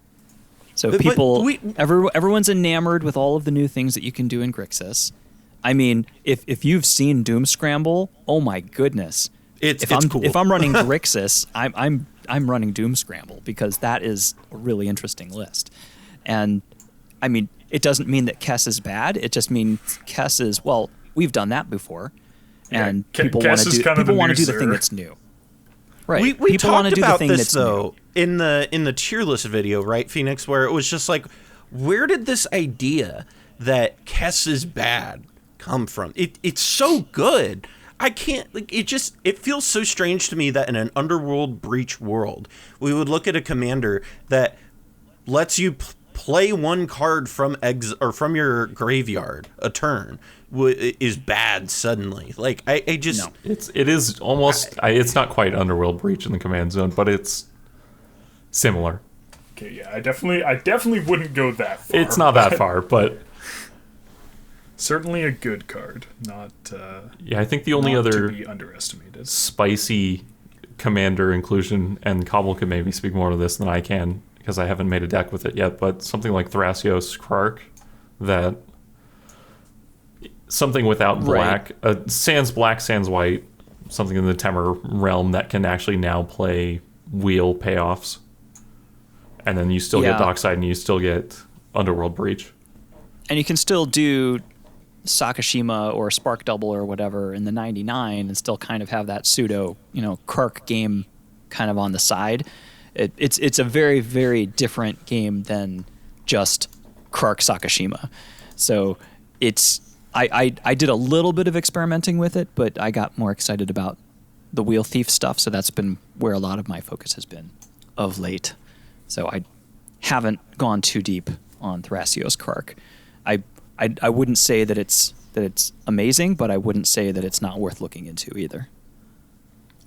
So everyone's enamored with all of the new things that you can do in Grixis. I mean, if you've seen Doom Scramble, oh my goodness. It's cool. If I'm running Grixis, I'm running Doom Scramble because that is a really interesting list. And I mean, it doesn't mean that Kess is bad. It just means Kess is, well, we've done that before, and people want to do the thing that's new. Right. We People want talked to do the about thing this that's though in the tier list video, right, Phoenix, where it was just like, where did this idea that Kess is bad come from? It's so good. I can't, like, it feels so strange to me that in an Underworld Breach world, we would look at a commander that lets you play one card from from your graveyard a turn is bad suddenly. Like, I just... No. It is almost... it's not quite Underworld Breach in the command zone, but it's similar. Okay, yeah, I definitely wouldn't go that far. It's not that far, but... Certainly a good card, not yeah, I think the only not other to be underestimated. spicy commander inclusion, and Cobble can maybe speak more to this than I can because I haven't made a deck with it yet, but something like Thrasios Krark, that something without black, sans black, sans white, something in the Temur realm that can actually now play wheel payoffs, and then you still get Dockside and you still get Underworld Breach. And you can still do Sakashima or Spark Double or whatever in the 99 and still kind of have that pseudo, Krark game kind of on the side. It's a very, very different game than just Krark Sakashima. So I did a little bit of experimenting with it, but I got more excited about the Wheel Thief stuff, so that's been where a lot of my focus has been of late. So I haven't gone too deep on Thrasios Krark. I wouldn't say that it's amazing, but I wouldn't say that it's not worth looking into either.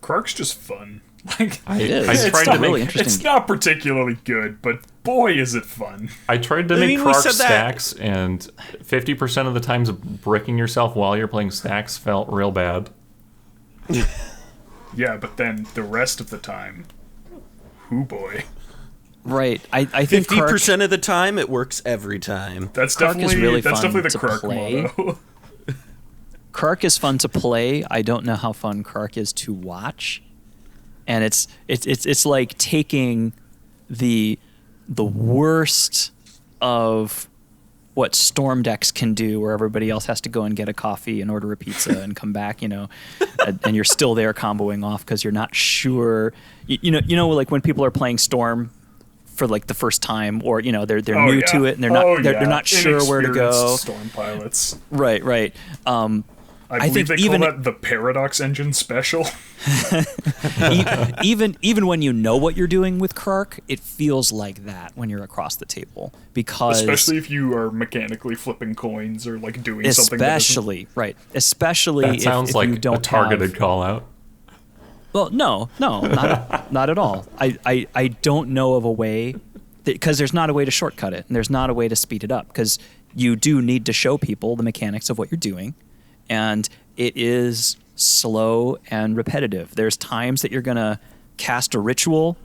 Krark's just fun. Like, I tried to really make interesting. It's not particularly good, but boy, is it fun. I tried to make Krark stacks, and 50% of the times bricking yourself while you're playing stacks felt real bad. Yeah, but then the rest of the time, hoo boy. Right. I think 50% of the time it works every time. That's Krark definitely is really that's fun definitely the to Krark play. motto. Krark is fun to play. I don't know how fun Krark is to watch. And it's like taking the worst of what Storm decks can do, where everybody else has to go and get a coffee and order a pizza and come back, and you're still there comboing off because you're not sure. Like when people are playing Storm for like the first time, or they're new to it and they're not sure where to go. Storm pilots. Right. I believe they call that the Paradox Engine Special. even when you know what you're doing with Krark, it feels like that when you're across the table, because especially if you are mechanically flipping coins or like doing something. Especially that sounds if like you don't a targeted call out. Well, no, not at all. I don't know of a way, because there's not a way to shortcut it, and there's not a way to speed it up, because you do need to show people the mechanics of what you're doing, and it is slow and repetitive. There's times that you're gonna cast a ritual,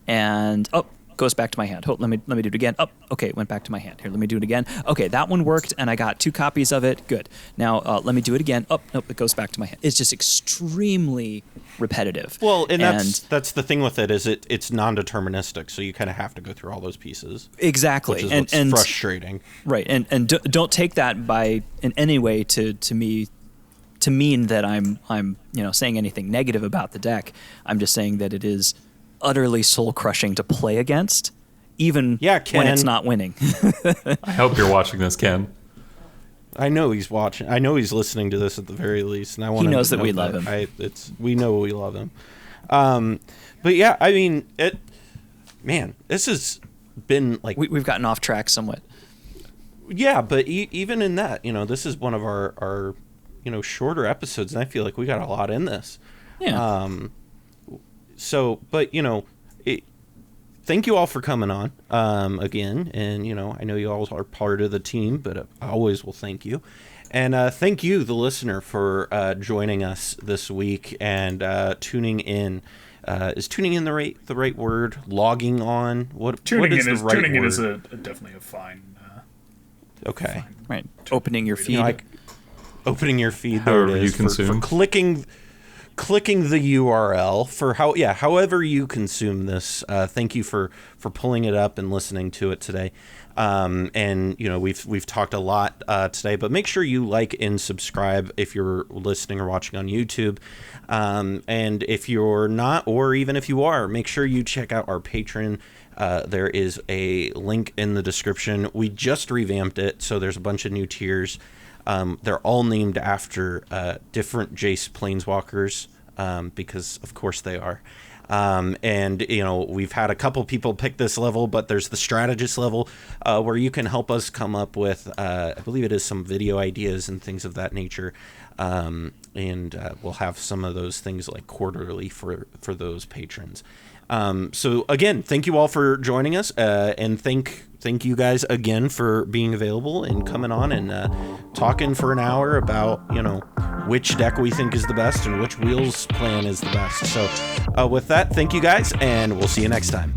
and goes back to my hand. Let me do it again. Okay, it went back to my hand. Here, let me do it again. Okay, that one worked, and I got 2 copies of it. Good. Now let me do it again. Nope, it goes back to my hand. It's just extremely repetitive. Well, and that's the thing with it, is it's non-deterministic, so you kind of have to go through all those pieces. Exactly, which is what's frustrating. Right, and don't take that in any way to mean that I'm saying anything negative about the deck. I'm just saying that it is utterly soul-crushing to play against, even when it's not winning. I hope you're watching this, Ken. I know he's watching. I know he's listening to this at the very least, and I want he him knows to that know we love him. We know we love him. But yeah, I mean, this has been like we've gotten off track somewhat. Yeah, but even in that, this is one of our shorter episodes, and I feel like we got a lot in this. Yeah. So, but thank you all for coming on again, and I know you all are part of the team, but I always will thank you, and thank you, the listener, for joining us this week and tuning in. Is tuning in the right word? Logging on? What is the right word? Tuning in is definitely a fine. Okay. Right. Opening your feed. Opening your feed. However there it is. you consume. For clicking the URL for however you consume this. Thank you for pulling it up and listening to it today. And we've talked a lot today, but make sure you like and subscribe if you're listening or watching on YouTube. And if you're not, or even if you are, make sure you check out our Patreon. There is a link in the description. We just revamped it, so there's a bunch of new tiers. They're all named after different Jace planeswalkers, because of course they are. And we've had a couple people pick this level, but there's the strategist level, where you can help us come up with, I believe it is some video ideas and things of that nature. And we'll have some of those things like quarterly for those patrons. So again, thank you all for joining us, and thank you guys again for being available and coming on and talking for an hour about which deck we think is the best and which wheels plan is the best. So with that, thank you guys, and we'll see you next time.